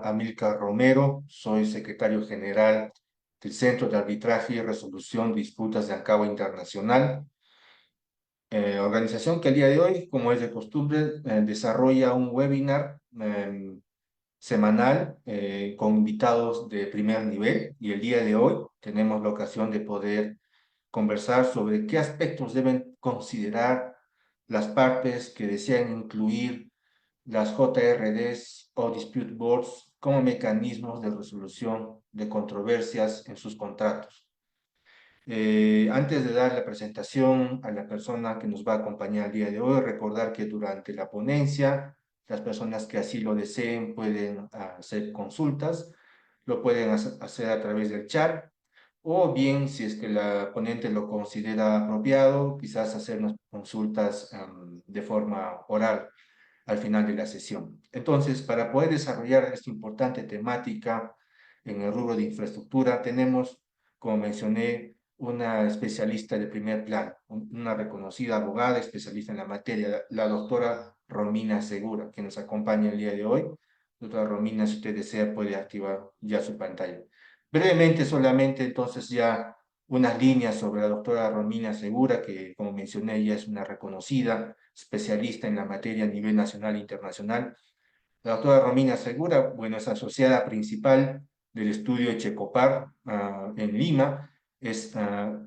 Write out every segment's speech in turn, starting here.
Amílcar Romero, soy secretario general del Centro de Arbitraje y Resolución de Disputas de Ancagua Internacional, organización que el día de hoy, como es de costumbre, desarrolla un webinar semanal con invitados de primer nivel, y el día de hoy tenemos la ocasión de poder conversar sobre qué aspectos deben considerar las partes que desean incluir las JRDs o Dispute Boards como mecanismos de resolución de controversias en sus contratos. Antes de dar la presentación a la persona que nos va a acompañar el día de hoy, recordar que durante la ponencia, las personas que así lo deseen pueden hacer consultas, lo pueden hacer a través del chat, o bien, si es que la ponente lo considera apropiado, quizás hacer unas consultas de forma oral al final de la sesión. Entonces, para poder desarrollar esta importante temática en el rubro de infraestructura, tenemos, como mencioné, una especialista de primer plano, una reconocida abogada especialista en la materia, la doctora Romina Segura, que nos acompaña el día de hoy. Doctora Romina, si usted desea, puede activar ya su pantalla. Brevemente, solamente entonces ya unas líneas sobre la doctora Romina Segura, que como mencioné, ella es una reconocida especialista en la materia a nivel nacional e internacional. La doctora Romina Segura, bueno, es asociada principal del estudio Echecopar en Lima,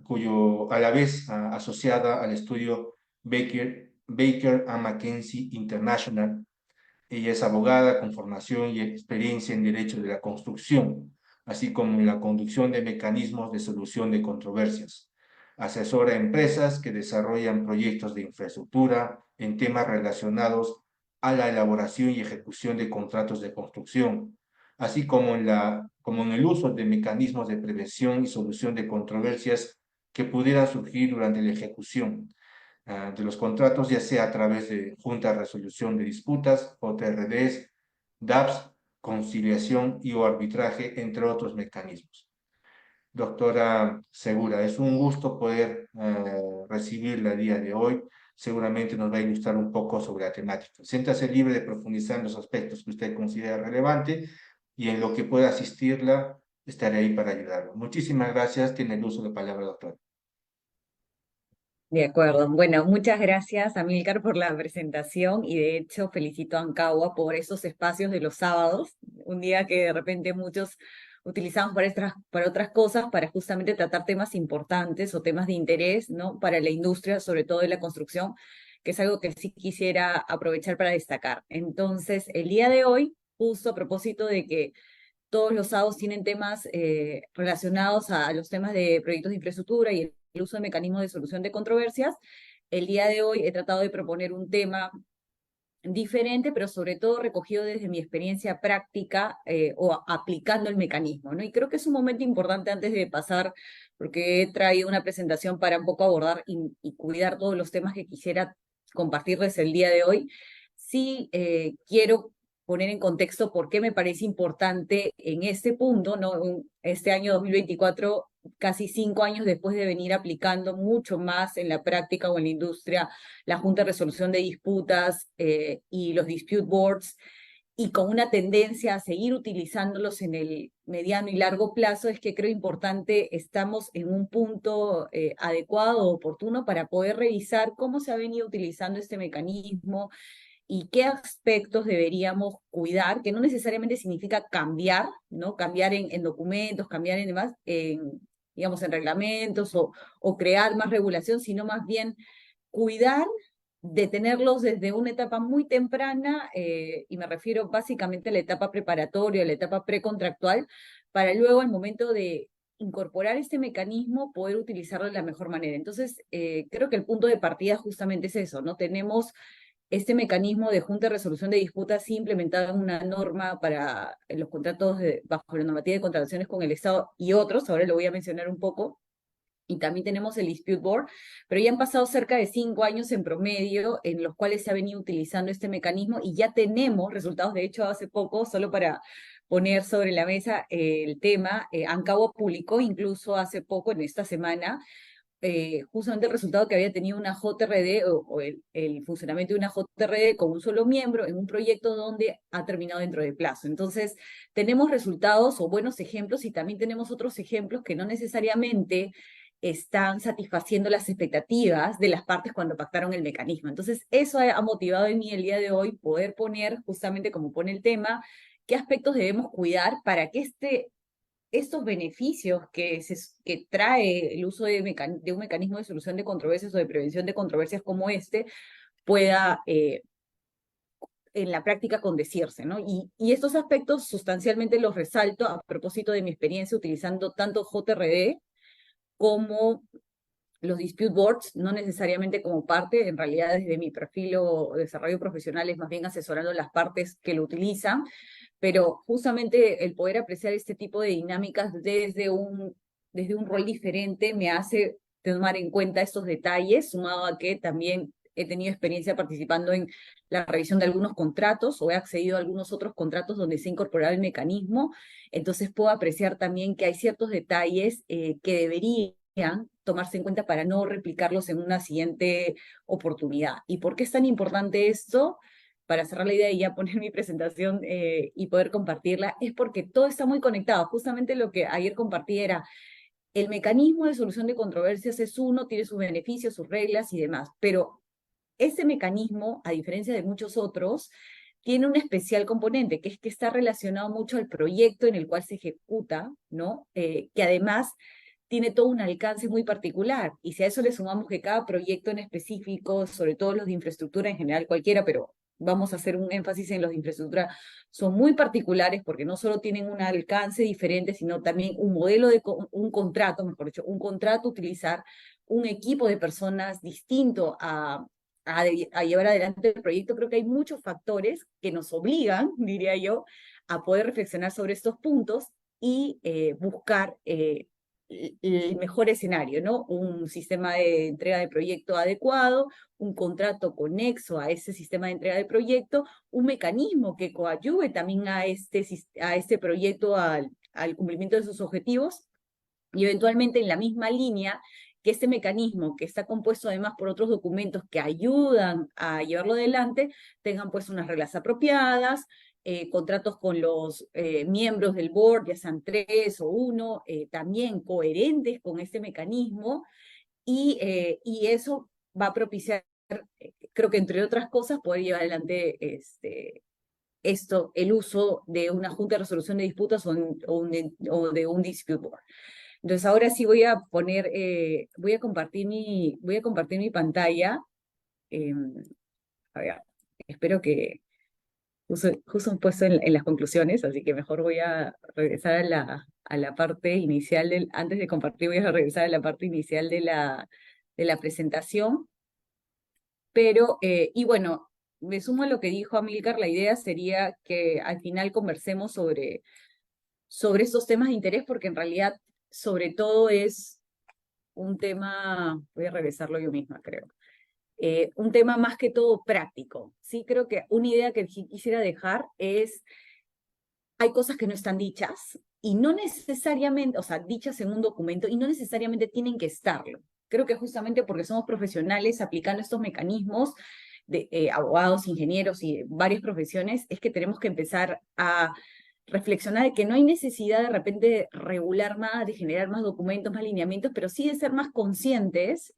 cuyo a la vez asociada al estudio Baker Mackenzie International. Ella es abogada con formación y experiencia en derecho de la construcción, así como en la conducción de mecanismos de solución de controversias. Asesora a empresas que desarrollan proyectos de infraestructura en temas relacionados a la elaboración y ejecución de contratos de construcción, así como en el uso de mecanismos de prevención y solución de controversias que pudieran surgir durante la ejecución de los contratos, ya sea a través de juntas de resolución de disputas, JRDs, DAPs, conciliación y o arbitraje, entre otros mecanismos. Doctora Segura, es un gusto poder recibirla el día de hoy. Seguramente nos va a ilustrar un poco sobre la temática. Siéntase libre de profundizar en los aspectos que usted considera relevante, y en lo que pueda asistirla, estaré ahí para ayudarlo. Muchísimas gracias. Tiene el uso de palabra, doctora. De acuerdo. Bueno, muchas gracias, Amílcar, por la presentación y de hecho felicito a Ancagua por esos espacios de los sábados, un día que de repente muchos utilizamos para otras cosas, para justamente tratar temas importantes o temas de interés, ¿no? Para la industria, sobre todo de la construcción, que es algo que sí quisiera aprovechar para destacar. Entonces, el día de hoy, justo a propósito de que todos los sábados tienen temas relacionados a los temas de proyectos de infraestructura y el uso de mecanismos de solución de controversias. El día de hoy he tratado de proponer un tema diferente, pero sobre todo recogido desde mi experiencia práctica o aplicando el mecanismo, ¿no? Y creo que es un momento importante antes de pasar, porque he traído una presentación para un poco abordar y cuidar todos los temas que quisiera compartirles el día de hoy. Sí, quiero poner en contexto por qué me parece importante en este punto, ¿no? Este año 2024, casi 5 años después de venir aplicando mucho más en la práctica o en la industria la Junta de Resolución de Disputas y los Dispute Boards, y con una tendencia a seguir utilizándolos en el mediano y largo plazo, es que creo importante, estamos en un punto adecuado, oportuno, para poder revisar cómo se ha venido utilizando este mecanismo y qué aspectos deberíamos cuidar, que no necesariamente significa cambiar, ¿no? Cambiar en documentos, cambiar en demás, digamos, en reglamentos o crear más regulación, sino más bien cuidar de tenerlos desde una etapa muy temprana, y me refiero básicamente a la etapa preparatoria, a la etapa precontractual, para luego al momento de incorporar este mecanismo poder utilizarlo de la mejor manera. Entonces, creo que el punto de partida justamente es eso, ¿no? Tenemos este mecanismo de junta de resolución de disputas sí implementado en una norma para los contratos bajo la normativa de contrataciones con el Estado y otros, ahora lo voy a mencionar un poco, y también tenemos el Dispute Board, pero ya han pasado cerca de 5 años en promedio en los cuales se ha venido utilizando este mecanismo y ya tenemos resultados. De hecho, hace poco, solo para poner sobre la mesa el tema, Ancagua publicó incluso hace poco, en esta semana, justamente el resultado que había tenido una JRD o el funcionamiento de una JRD con un solo miembro en un proyecto donde ha terminado dentro de plazo. Entonces, tenemos resultados o buenos ejemplos y también tenemos otros ejemplos que no necesariamente están satisfaciendo las expectativas de las partes cuando pactaron el mecanismo. Entonces, eso ha motivado en mí el día de hoy poder poner, justamente como pone el tema, qué aspectos debemos cuidar para que estos beneficios que trae el uso de un mecanismo de solución de controversias o de prevención de controversias como este pueda en la práctica condecirse, ¿no? Y estos aspectos sustancialmente los resalto a propósito de mi experiencia utilizando tanto JRD como los dispute boards, no necesariamente como parte, en realidad desde mi perfil o desarrollo profesional es más bien asesorando las partes que lo utilizan, pero justamente el poder apreciar este tipo de dinámicas desde un rol diferente me hace tomar en cuenta estos detalles, sumado a que también he tenido experiencia participando en la revisión de algunos contratos o he accedido a algunos otros contratos donde se ha incorporado el mecanismo, entonces puedo apreciar también que hay ciertos detalles que deberían tomarse en cuenta para no replicarlos en una siguiente oportunidad. ¿Y por qué es tan importante esto? Para cerrar la idea y ya poner mi presentación y poder compartirla, es porque todo está muy conectado. Justamente lo que ayer compartí era, el mecanismo de solución de controversias es uno, tiene sus beneficios, sus reglas y demás, pero ese mecanismo, a diferencia de muchos otros, tiene un especial componente, que es que está relacionado mucho al proyecto en el cual se ejecuta, ¿no? Que además tiene todo un alcance muy particular. Y si a eso le sumamos que cada proyecto en específico, sobre todo los de infraestructura en general, cualquiera, pero vamos a hacer un énfasis en los de infraestructura, son muy particulares porque no solo tienen un alcance diferente, sino también un modelo de un contrato, mejor dicho, un contrato, utilizar un equipo de personas distinto a llevar adelante el proyecto. Creo que hay muchos factores que nos obligan, diría yo, a poder reflexionar sobre estos puntos y buscar el mejor escenario, ¿no? Un sistema de entrega de proyecto adecuado, un contrato conexo a ese sistema de entrega de proyecto, un mecanismo que coadyuve también a este proyecto al cumplimiento de sus objetivos y eventualmente en la misma línea que este mecanismo, que está compuesto además por otros documentos que ayudan a llevarlo adelante, tengan pues unas reglas apropiadas, contratos con los miembros del board, ya sean tres o uno, también coherentes con este mecanismo, y eso va a propiciar, creo que entre otras cosas, poder llevar adelante el uso de una junta de resolución de disputas o de un dispute board. Entonces ahora sí voy a poner, voy a compartir mi pantalla. eh, a ver, espero que justo he puesto en las conclusiones, así que mejor voy a regresar a la parte inicial antes de compartir, voy a regresar a la parte inicial de la presentación. Pero, y bueno, me sumo a lo que dijo Amílcar, la idea sería que al final conversemos sobre estos temas de interés, porque en realidad, sobre todo es un tema, voy a revisarlo yo misma, creo, un tema más que todo práctico. Sí, creo que una idea que quisiera dejar es, hay cosas que no están dichas y no necesariamente, o sea, dichas en un documento y no necesariamente tienen que estarlo. Creo que justamente porque somos profesionales aplicando estos mecanismos de abogados, ingenieros y varias profesiones, es que tenemos que empezar a reflexionar de que no hay necesidad de repente de regular más, de generar más documentos, más lineamientos, pero sí de ser más conscientes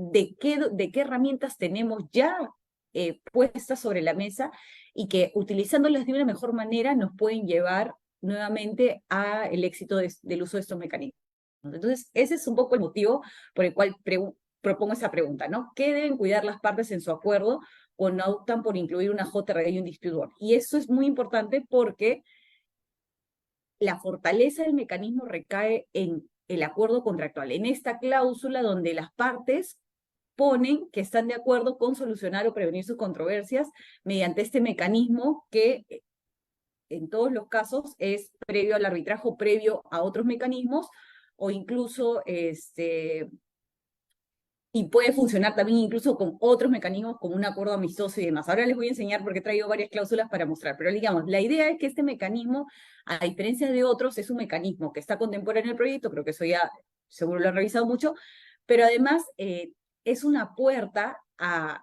de qué herramientas tenemos ya puestas sobre la mesa y que utilizándolas de una mejor manera nos pueden llevar nuevamente a el éxito del uso de estos mecanismos. Entonces, ese es un poco el motivo por el cual propongo esa pregunta, ¿no? ¿Qué deben cuidar las partes en su acuerdo cuando optan por incluir una JRD y un dispute board? Y eso es muy importante porque la fortaleza del mecanismo recae en el acuerdo contractual, en esta cláusula donde las partes ponen que están de acuerdo con solucionar o prevenir sus controversias mediante este mecanismo que en todos los casos es previo al arbitraje, previo a otros mecanismos, o incluso y puede funcionar también incluso con otros mecanismos como un acuerdo amistoso y demás. Ahora les voy a enseñar porque he traído varias cláusulas para mostrar, pero digamos, la idea es que este mecanismo, a diferencia de otros, es un mecanismo que está contemporáneo en el proyecto, creo que eso ya seguro lo han revisado mucho, pero además es una puerta a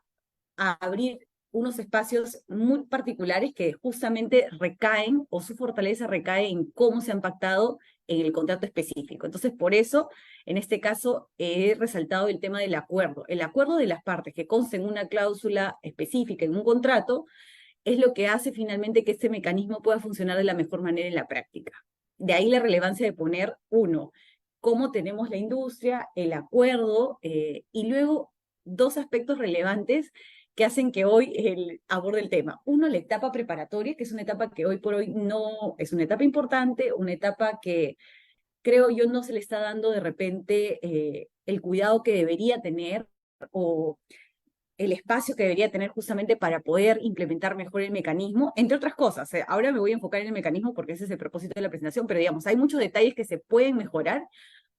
abrir unos espacios muy particulares que justamente recaen, o su fortaleza recae en cómo se han pactado en el contrato específico. Entonces, por eso, en este caso, he resaltado el tema del acuerdo. El acuerdo de las partes que consten una cláusula específica en un contrato es lo que hace finalmente que este mecanismo pueda funcionar de la mejor manera en la práctica. De ahí la relevancia de poner, uno, cómo tenemos la industria, el acuerdo, y luego dos aspectos relevantes que hacen que hoy aborde el tema. Uno, la etapa preparatoria, que es una etapa que hoy por hoy no es una etapa importante, una etapa que creo yo no se le está dando de repente el cuidado que debería tener o el espacio que debería tener justamente para poder implementar mejor el mecanismo, entre otras cosas. Ahora me voy a enfocar en el mecanismo porque ese es el propósito de la presentación, pero digamos, hay muchos detalles que se pueden mejorar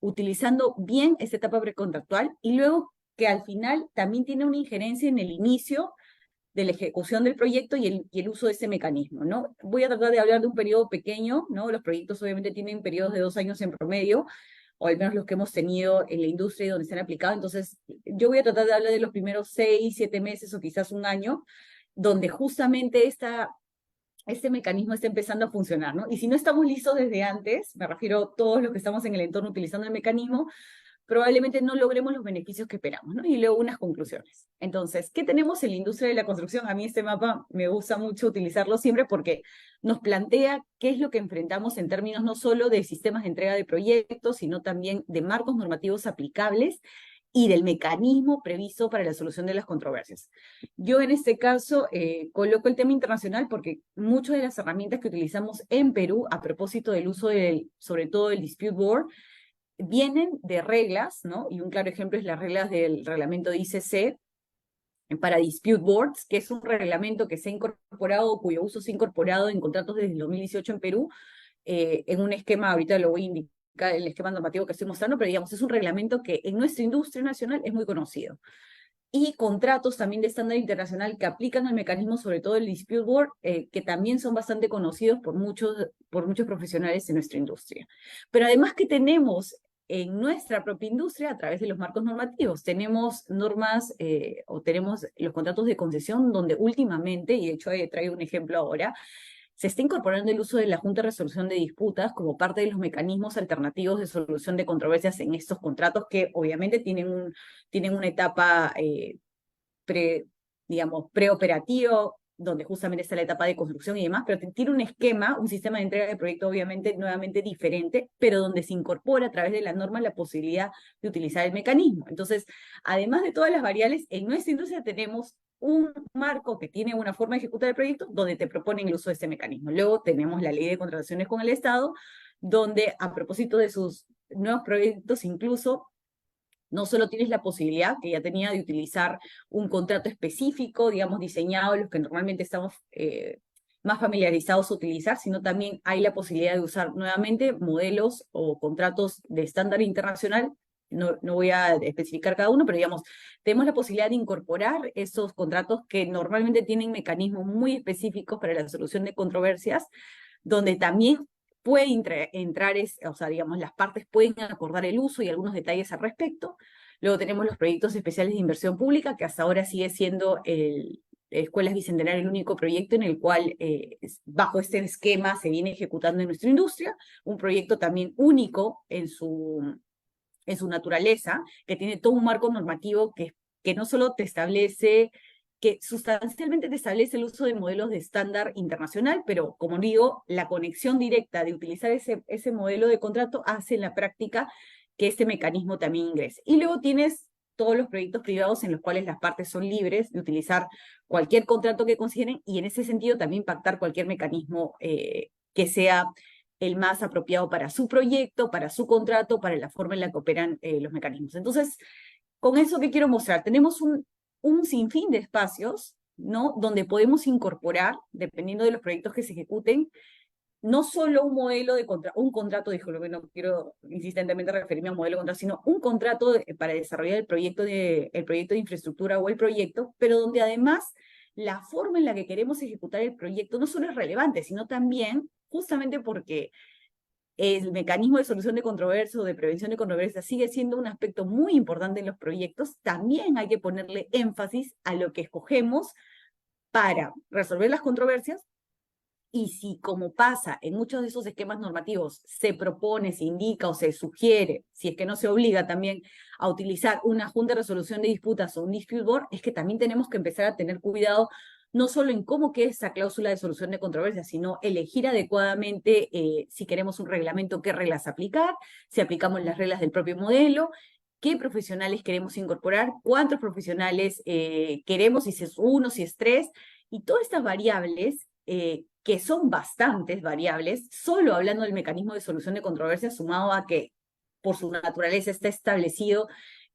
utilizando bien esta etapa precontractual y luego que al final también tiene una injerencia en el inicio de la ejecución del proyecto y el uso de ese mecanismo, ¿no? Voy a tratar de hablar de un periodo pequeño, ¿no? Los proyectos obviamente tienen periodos de 2 años en promedio, o al menos los que hemos tenido en la industria y donde se han aplicado. Entonces, yo voy a tratar de hablar de los primeros 6, 7 meses o quizás un año, donde justamente este mecanismo está empezando a funcionar, ¿no? Y si no estamos listos desde antes, me refiero a todos los que estamos en el entorno utilizando el mecanismo, probablemente no logremos los beneficios que esperamos, ¿no? Y luego unas conclusiones. Entonces, ¿qué tenemos en la industria de la construcción? A mí este mapa me gusta mucho utilizarlo siempre porque nos plantea qué es lo que enfrentamos en términos no solo de sistemas de entrega de proyectos, sino también de marcos normativos aplicables y del mecanismo previsto para la solución de las controversias. Yo en este caso coloco el tema internacional porque muchas de las herramientas que utilizamos en Perú a propósito del uso del, sobre todo del Dispute Board, vienen de reglas, ¿no? Y un claro ejemplo es las reglas del reglamento de ICC para Dispute Boards, que es un reglamento que se ha incorporado, cuyo uso se ha incorporado en contratos desde el 2018 en Perú, en un esquema, ahorita lo voy a indicar, el esquema normativo que estoy mostrando, pero digamos, es un reglamento que en nuestra industria nacional es muy conocido. Y contratos también de estándar internacional que aplican el mecanismo, sobre todo el Dispute Board, que también son bastante conocidos por muchos profesionales en nuestra industria. Pero además que tenemos en nuestra propia industria, a través de los marcos normativos, tenemos normas o tenemos los contratos de concesión donde últimamente, y de hecho traigo un ejemplo ahora, se está incorporando el uso de la Junta de Resolución de Disputas como parte de los mecanismos alternativos de solución de controversias en estos contratos que obviamente tienen una etapa pre, digamos, preoperativo, donde justamente está la etapa de construcción y demás, pero tiene un esquema, un sistema de entrega de proyecto obviamente nuevamente diferente, pero donde se incorpora a través de la norma la posibilidad de utilizar el mecanismo. Entonces, además de todas las variables, en nuestra industria tenemos un marco que tiene una forma de ejecutar el proyecto donde te proponen el uso de este mecanismo. Luego tenemos la ley de contrataciones con el Estado, donde a propósito de sus nuevos proyectos incluso no solo tienes la posibilidad que ya tenía de utilizar un contrato específico, digamos, diseñado, los que normalmente estamos más familiarizados a utilizar, sino también hay la posibilidad de usar nuevamente modelos o contratos de estándar internacional. No voy a especificar cada uno, pero digamos, tenemos la posibilidad de incorporar esos contratos que normalmente tienen mecanismos muy específicos para la solución de controversias, donde también puede entrar, o sea, digamos, las partes pueden acordar el uso y algunos detalles al respecto. Luego tenemos los proyectos especiales de inversión pública, que hasta ahora sigue siendo Escuelas Bicentenario el único proyecto en el cual, bajo este esquema, se viene ejecutando en nuestra industria, un proyecto también único en su naturaleza, que tiene todo un marco normativo que no solo te establece, que sustancialmente te establece el uso de modelos de estándar internacional, pero como digo, la conexión directa de utilizar ese modelo de contrato hace en la práctica que este mecanismo también ingrese. Y luego tienes todos los proyectos privados en los cuales las partes son libres de utilizar cualquier contrato que consideren y en ese sentido también pactar cualquier mecanismo que sea el más apropiado para su proyecto, para su contrato, para la forma en la que operan los mecanismos. Entonces, con eso que quiero mostrar, tenemos un sinfín de espacios, ¿no? Donde podemos incorporar, dependiendo de los proyectos que se ejecuten, no solo un modelo de un contrato, disculpe, no quiero insistentemente referirme a un modelo de contrato, sino un contrato para desarrollar el proyecto de infraestructura o el proyecto, pero donde además la forma en la que queremos ejecutar el proyecto no solo es relevante, sino también, justamente porque el mecanismo de solución de controversias o de prevención de controversias sigue siendo un aspecto muy importante en los proyectos, también hay que ponerle énfasis a lo que escogemos para resolver las controversias. Y si, como pasa en muchos de esos esquemas normativos, se propone, se indica o se sugiere, si es que no se obliga también a utilizar una junta de resolución de disputas o un dispute board, es que también tenemos que empezar a tener cuidado no solo en cómo queda esa cláusula de solución de controversias, sino elegir adecuadamente si queremos un reglamento, qué reglas aplicar, si aplicamos las reglas del propio modelo, qué profesionales queremos incorporar, cuántos profesionales queremos, si es uno, si es tres, y todas estas variables que son bastantes variables, solo hablando del mecanismo de solución de controversias, sumado a que por su naturaleza está establecido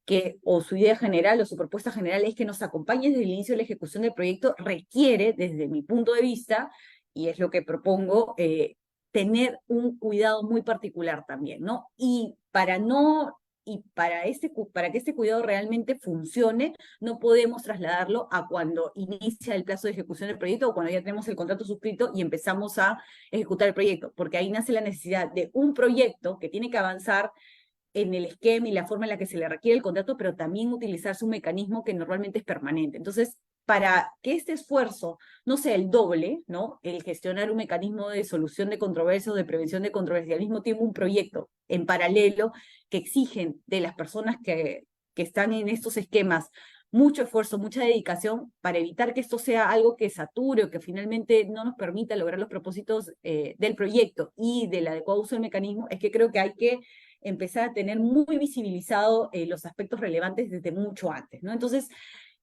que o su idea general o su propuesta general es que nos acompañe desde el inicio de la ejecución del proyecto, requiere, desde mi punto de vista, y es lo que propongo, tener un cuidado muy particular también, ¿no? Para que este cuidado realmente funcione, no podemos trasladarlo a cuando inicia el plazo de ejecución del proyecto o cuando ya tenemos el contrato suscrito y empezamos a ejecutar el proyecto, porque ahí nace la necesidad de un proyecto que tiene que avanzar en el esquema y la forma en la que se le requiere el contrato, pero también utilizarse un mecanismo que normalmente es permanente. Entonces, para que este esfuerzo no sea el doble, ¿no? El gestionar un mecanismo de solución de controversias o de prevención de controversias y al mismo tiempo un proyecto en paralelo que exigen de las personas que están en estos esquemas mucho esfuerzo, mucha dedicación para evitar que esto sea algo que sature o que finalmente no nos permita lograr los propósitos del proyecto y del adecuado uso del mecanismo, es que creo que hay que empezar a tener muy visibilizado los aspectos relevantes desde mucho antes, ¿no? Entonces,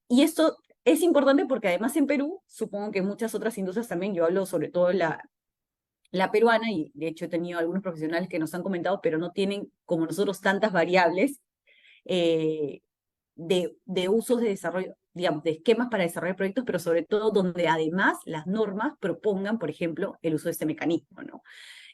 y esto es importante porque además en Perú, supongo que en muchas otras industrias también, yo hablo sobre todo la peruana, y de hecho he tenido algunos profesionales que nos han comentado, pero no tienen como nosotros tantas variables eh, de usos de desarrollo, digamos, de esquemas para desarrollar proyectos, pero sobre todo donde además las normas propongan, por ejemplo, el uso de este mecanismo, ¿no?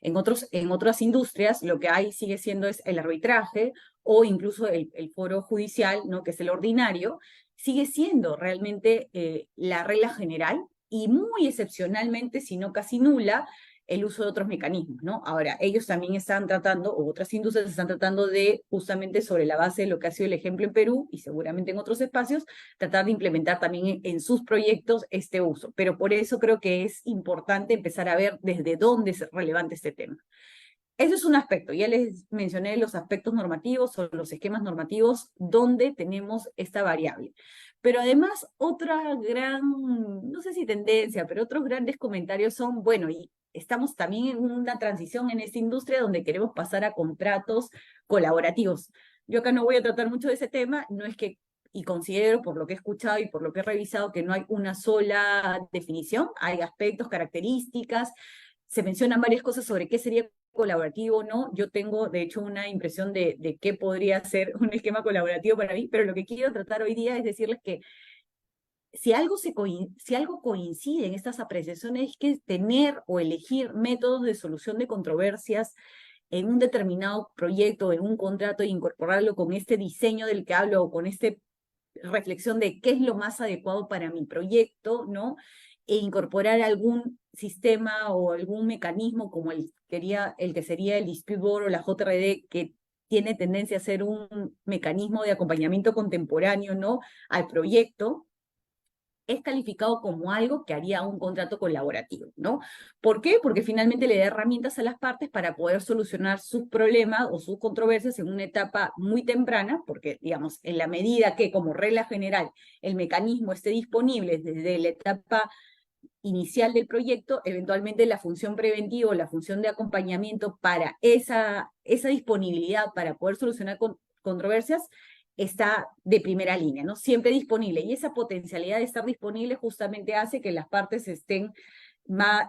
En otras industrias lo que hay sigue siendo es el arbitraje o incluso el foro judicial, ¿no? Que es el ordinario, sigue siendo realmente la regla general y muy excepcionalmente, si no casi nula, el uso de otros mecanismos, ¿no? Ahora, ellos también están tratando, o otras industrias están tratando de, justamente sobre la base de lo que ha sido el ejemplo en Perú y seguramente en otros espacios, tratar de implementar también en sus proyectos este uso. Pero por eso creo que es importante empezar a ver desde dónde es relevante este tema. Eso es un aspecto. Ya les mencioné los aspectos normativos o los esquemas normativos donde tenemos esta variable. Pero además, otra gran, no sé si tendencia, pero otros grandes comentarios son, bueno, y estamos también en una transición en esta industria donde queremos pasar a contratos colaborativos. Yo acá no voy a tratar mucho de ese tema, no es que, y considero por lo que he escuchado y por lo que he revisado que no hay una sola definición, hay aspectos, características, se mencionan varias cosas sobre qué sería colaborativo o no. Yo tengo, de hecho, una impresión de qué podría ser un esquema colaborativo para mí, pero lo que quiero tratar hoy día es decirles que si algo coincide en estas apreciaciones es que tener o elegir métodos de solución de controversias en un determinado proyecto, en un contrato, e incorporarlo con este diseño del que hablo o con esta reflexión de qué es lo más adecuado para mi proyecto, ¿no? E incorporar algún sistema o algún mecanismo como el que sería el Dispute Board o la JRD, que tiene tendencia a ser un mecanismo de acompañamiento contemporáneo, ¿no? Al proyecto, es calificado como algo que haría un contrato colaborativo, ¿no? ¿Por qué? Porque finalmente le da herramientas a las partes para poder solucionar sus problemas o sus controversias en una etapa muy temprana, porque, digamos, en la medida que, como regla general, el mecanismo esté disponible desde la etapa inicial del proyecto, eventualmente la función preventiva o la función de acompañamiento para esa disponibilidad para poder solucionar controversias está de primera línea, ¿no? Siempre disponible. Y esa potencialidad de estar disponible justamente hace que las partes estén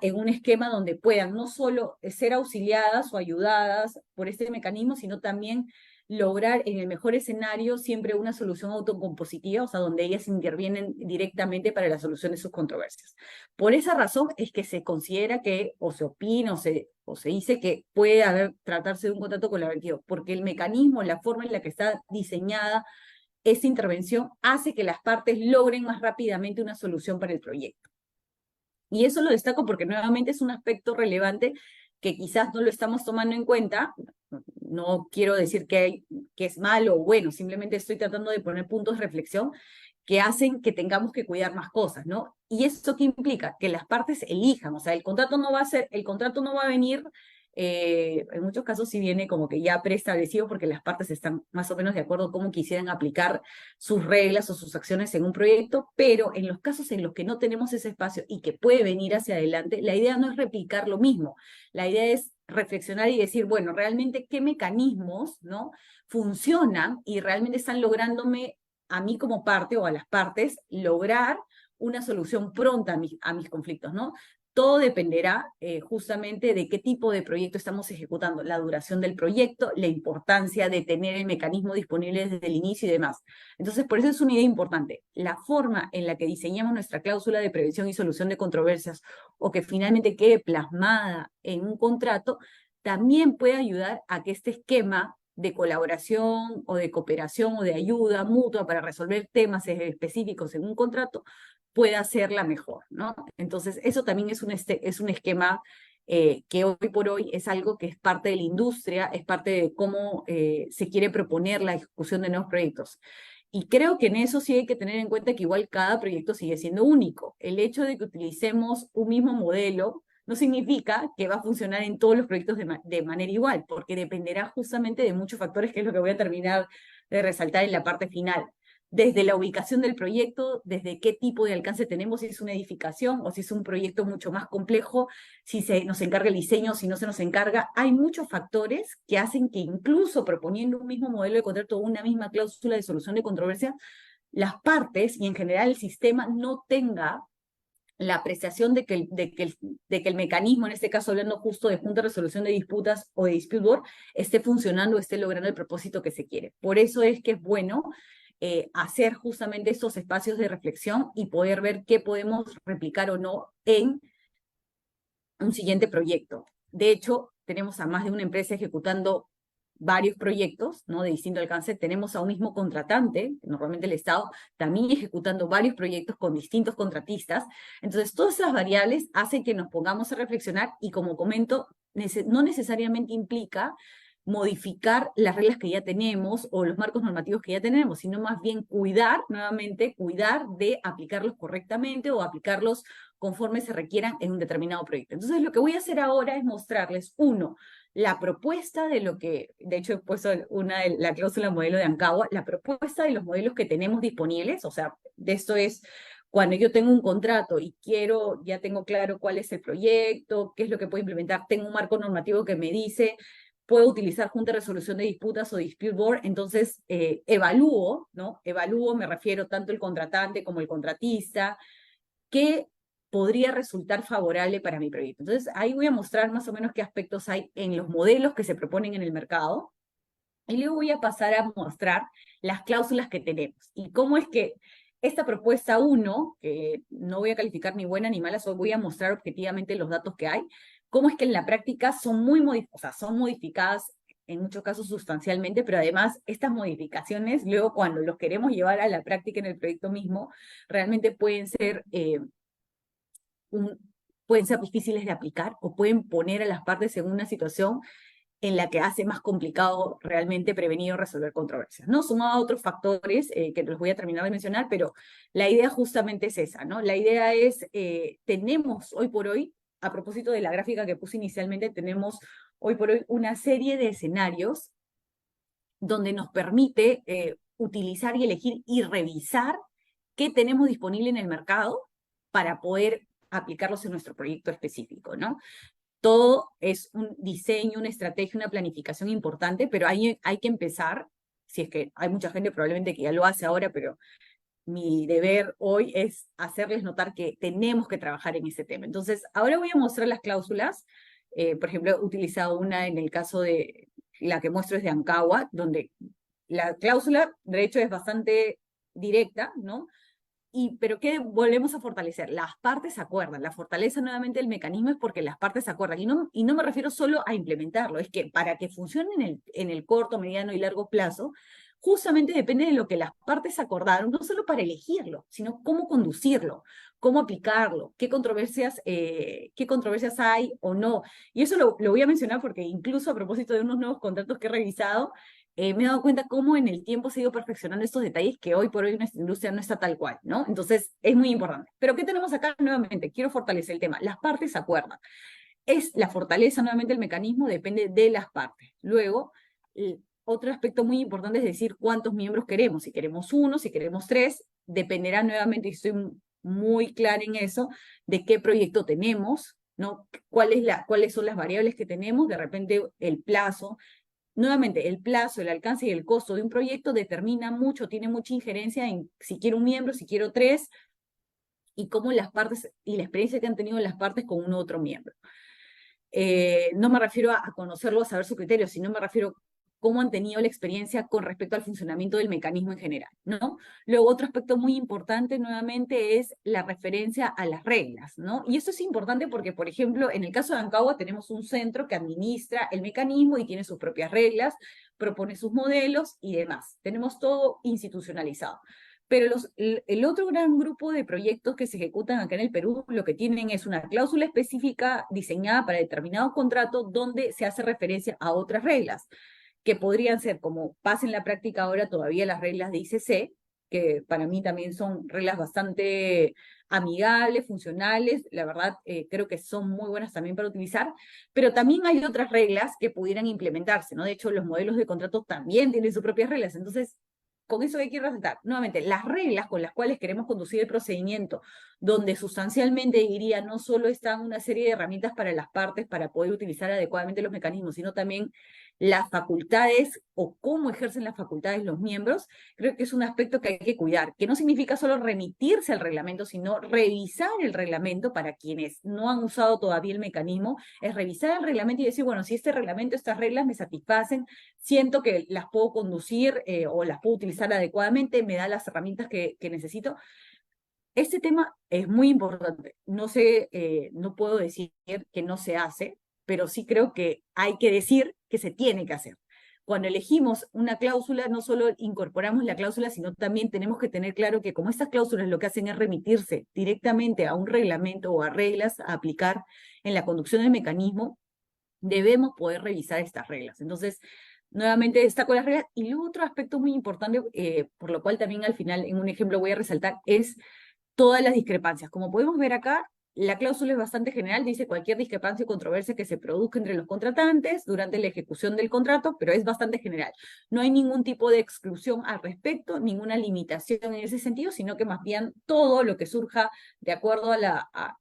en un esquema donde puedan no solo ser auxiliadas o ayudadas por este mecanismo, sino también lograr en el mejor escenario siempre una solución autocompositiva, o sea, donde ellas intervienen directamente para la solución de sus controversias. Por esa razón es que se considera que, o se opina, o se dice que puede tratarse de un contrato colaborativo, porque el mecanismo, la forma en la que está diseñada esta intervención hace que las partes logren más rápidamente una solución para el proyecto. Y eso lo destaco porque nuevamente es un aspecto relevante que quizás no lo estamos tomando en cuenta. No quiero decir que es malo o bueno, simplemente estoy tratando de poner puntos de reflexión que hacen que tengamos que cuidar más cosas, ¿no? ¿Y eso qué implica? Que las partes elijan, o sea, el contrato no va a venir, en muchos casos sí viene como que ya preestablecido porque las partes están más o menos de acuerdo cómo quisieran aplicar sus reglas o sus acciones en un proyecto, pero en los casos en los que no tenemos ese espacio y que puede venir hacia adelante, la idea no es replicar lo mismo, la idea es reflexionar y decir, bueno, realmente qué mecanismos, ¿no? Funcionan y realmente están lográndome a mí como parte o a las partes lograr una solución pronta a mis conflictos, ¿no? Todo dependerá justamente de qué tipo de proyecto estamos ejecutando, la duración del proyecto, la importancia de tener el mecanismo disponible desde el inicio y demás. Entonces, por eso es una idea importante. La forma en la que diseñamos nuestra cláusula de prevención y solución de controversias o que finalmente quede plasmada en un contrato, también puede ayudar a que este esquema de colaboración o de cooperación o de ayuda mutua para resolver temas específicos en un contrato pueda ser la mejor, ¿no? Entonces, eso también es un esquema que hoy por hoy es algo que es parte de la industria, es parte de cómo se quiere proponer la ejecución de nuevos proyectos. Y creo que en eso sí hay que tener en cuenta que igual cada proyecto sigue siendo único. El hecho de que utilicemos un mismo modelo no significa que va a funcionar en todos los proyectos de manera igual, porque dependerá justamente de muchos factores, que es lo que voy a terminar de resaltar en la parte final. Desde la ubicación del proyecto, desde qué tipo de alcance tenemos, si es una edificación o si es un proyecto mucho más complejo, si se nos encarga el diseño, si no se nos encarga. Hay muchos factores que hacen que incluso proponiendo un mismo modelo de contrato o una misma cláusula de solución de controversia, las partes y en general el sistema no tenga la apreciación de que el mecanismo, en este caso hablando justo de Junta de Resolución de Disputas o de Dispute Board, esté funcionando, esté logrando el propósito que se quiere. Por eso es que es bueno hacer justamente estos espacios de reflexión y poder ver qué podemos replicar o no en un siguiente proyecto. De hecho, tenemos a más de una empresa ejecutando varios proyectos, ¿no? De distinto alcance. Tenemos a un mismo contratante, normalmente el Estado, también ejecutando varios proyectos con distintos contratistas. Entonces, todas esas variables hacen que nos pongamos a reflexionar y, como comento, no necesariamente implica modificar las reglas que ya tenemos o los marcos normativos que ya tenemos, sino más bien cuidar, nuevamente, cuidar de aplicarlos correctamente o aplicarlos conforme se requieran en un determinado proyecto. Entonces, lo que voy a hacer ahora es mostrarles, uno, la propuesta de lo que, de hecho he puesto la cláusula modelo de Ancagua, la propuesta de los modelos que tenemos disponibles, o sea, de esto es cuando yo tengo un contrato y ya tengo claro cuál es el proyecto, qué es lo que puedo implementar, tengo un marco normativo que me dice, puedo utilizar Junta de Resolución de Disputas o Dispute Board, entonces evalúo, ¿no? Evalúo, me refiero tanto el contratante como el contratista, qué podría resultar favorable para mi proyecto. Entonces, ahí voy a mostrar más o menos qué aspectos hay en los modelos que se proponen en el mercado, y luego voy a pasar a mostrar las cláusulas que tenemos y cómo es que esta propuesta uno, que no voy a calificar ni buena ni mala, solo voy a mostrar objetivamente los datos que hay, cómo es que en la práctica son modificadas en muchos casos sustancialmente, pero además estas modificaciones, luego cuando los queremos llevar a la práctica en el proyecto mismo, realmente un, pueden ser difíciles de aplicar o pueden poner a las partes en una situación en la que hace más complicado realmente prevenir o resolver controversias, ¿no? Sumado a otros factores que los voy a terminar de mencionar, pero la idea justamente es esa, ¿no? La idea es, tenemos hoy por hoy, a propósito de la gráfica que puse inicialmente, tenemos hoy por hoy una serie de escenarios donde nos permite utilizar y elegir y revisar qué tenemos disponible en el mercado para poder aplicarlos en nuestro proyecto específico, ¿no? Todo es un diseño, una estrategia, una planificación importante, pero hay que empezar, si es que hay mucha gente probablemente que ya lo hace ahora, pero mi deber hoy es hacerles notar que tenemos que trabajar en ese tema. Entonces, ahora voy a mostrar las cláusulas. Por ejemplo, he utilizado una en el caso de la que muestro es de Ancagua, donde la cláusula, de hecho, es bastante directa, ¿no? Pero ¿qué volvemos a fortalecer? Las partes se acuerdan. La fortaleza nuevamente del mecanismo es porque las partes se acuerdan. Y no me refiero solo a implementarlo, es que para que funcione en el corto, mediano y largo plazo, justamente depende de lo que las partes acordaron, no solo para elegirlo, sino cómo conducirlo, cómo aplicarlo, qué controversias hay o no. Y eso lo voy a mencionar porque incluso a propósito de unos nuevos contratos que he revisado, me he dado cuenta cómo en el tiempo se ha ido perfeccionando estos detalles que hoy por hoy nuestra industria no está tal cual, ¿no? Entonces, es muy importante. Pero ¿qué tenemos acá nuevamente? Quiero fortalecer el tema. Las partes se acuerdan. Es la fortaleza, nuevamente, el mecanismo depende de las partes. Luego, otro aspecto muy importante es decir cuántos miembros queremos. Si queremos uno, si queremos tres, dependerá nuevamente, y estoy muy clara en eso, de qué proyecto tenemos, ¿no? Cuáles son las variables que tenemos, de repente el plazo. Nuevamente, el plazo, el alcance y el costo de un proyecto determina mucho, tiene mucha injerencia en si quiero un miembro, si quiero tres, y cómo las partes y la experiencia que han tenido las partes con un otro miembro. No me refiero a conocerlo, a saber su criterio, sino me refiero a cómo han tenido la experiencia con respecto al funcionamiento del mecanismo en general, ¿no? Luego, otro aspecto muy importante nuevamente es la referencia a las reglas, ¿no? Y esto es importante porque, por ejemplo, en el caso de Ancagua tenemos un centro que administra el mecanismo y tiene sus propias reglas, propone sus modelos y demás. Tenemos todo institucionalizado. Pero el otro gran grupo de proyectos que se ejecutan acá en el Perú, lo que tienen es una cláusula específica diseñada para determinado contrato donde se hace referencia a otras reglas, que podrían ser, como pasa en la práctica ahora todavía, las reglas de ICC, que para mí también son reglas bastante amigables, funcionales, la verdad creo que son muy buenas también para utilizar, pero también hay otras reglas que pudieran implementarse, ¿no? De hecho, los modelos de contrato también tienen sus propias reglas, entonces con eso que quiero resaltar, nuevamente, las reglas con las cuales queremos conducir el procedimiento, donde sustancialmente diría no solo están una serie de herramientas para las partes para poder utilizar adecuadamente los mecanismos, sino también las facultades o cómo ejercen las facultades los miembros, creo que es un aspecto que hay que cuidar, que no significa solo remitirse al reglamento, sino revisar el reglamento para quienes no han usado todavía el mecanismo, es revisar el reglamento y decir, bueno, si este reglamento, estas reglas me satisfacen, siento que las puedo conducir o las puedo utilizar adecuadamente, me da las herramientas que necesito. Este tema es muy importante. No sé, no puedo decir que no se hace, pero sí creo que hay que decir que se tiene que hacer. Cuando elegimos una cláusula, no solo incorporamos la cláusula, sino también tenemos que tener claro que como estas cláusulas lo que hacen es remitirse directamente a un reglamento o a reglas a aplicar en la conducción del mecanismo, debemos poder revisar estas reglas. Entonces, nuevamente destaco las reglas. Y luego otro aspecto muy importante, por lo cual también al final en un ejemplo voy a resaltar, es todas las discrepancias. Como podemos ver acá, la cláusula es bastante general, dice cualquier discrepancia o controversia que se produzca entre los contratantes durante la ejecución del contrato, pero es bastante general. No hay ningún tipo de exclusión al respecto, ninguna limitación en ese sentido, sino que más bien todo lo que surja de acuerdo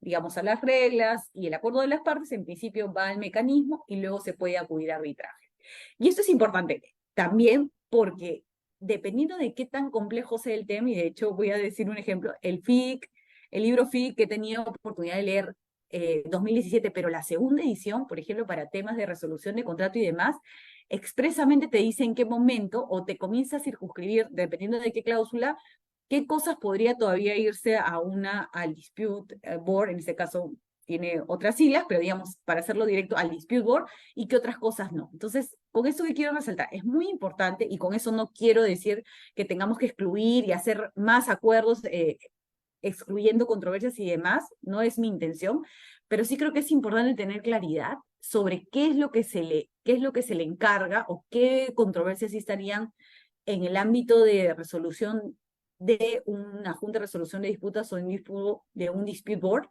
digamos, a las reglas y el acuerdo de las partes, en principio va al mecanismo y luego se puede acudir a arbitraje. Y esto es importante también porque dependiendo de qué tan complejo sea el tema, y de hecho voy a decir un ejemplo, el libro FIC que he tenido oportunidad de leer 2017, pero la segunda edición, por ejemplo, para temas de resolución de contrato y demás, expresamente te dice en qué momento o te comienza a circunscribir, dependiendo de qué cláusula, qué cosas podría todavía irse al dispute board, en este caso tiene otras siglas, pero digamos, para hacerlo directo al dispute board, y qué otras cosas no. Entonces, con eso que quiero resaltar, es muy importante, y con eso no quiero decir que tengamos que excluir y hacer más acuerdos, excluyendo controversias y demás, no es mi intención, pero sí creo que es importante tener claridad sobre qué es lo que se le encarga o qué controversias sí estarían en el ámbito de resolución de una junta de resolución de disputas o de un dispute board,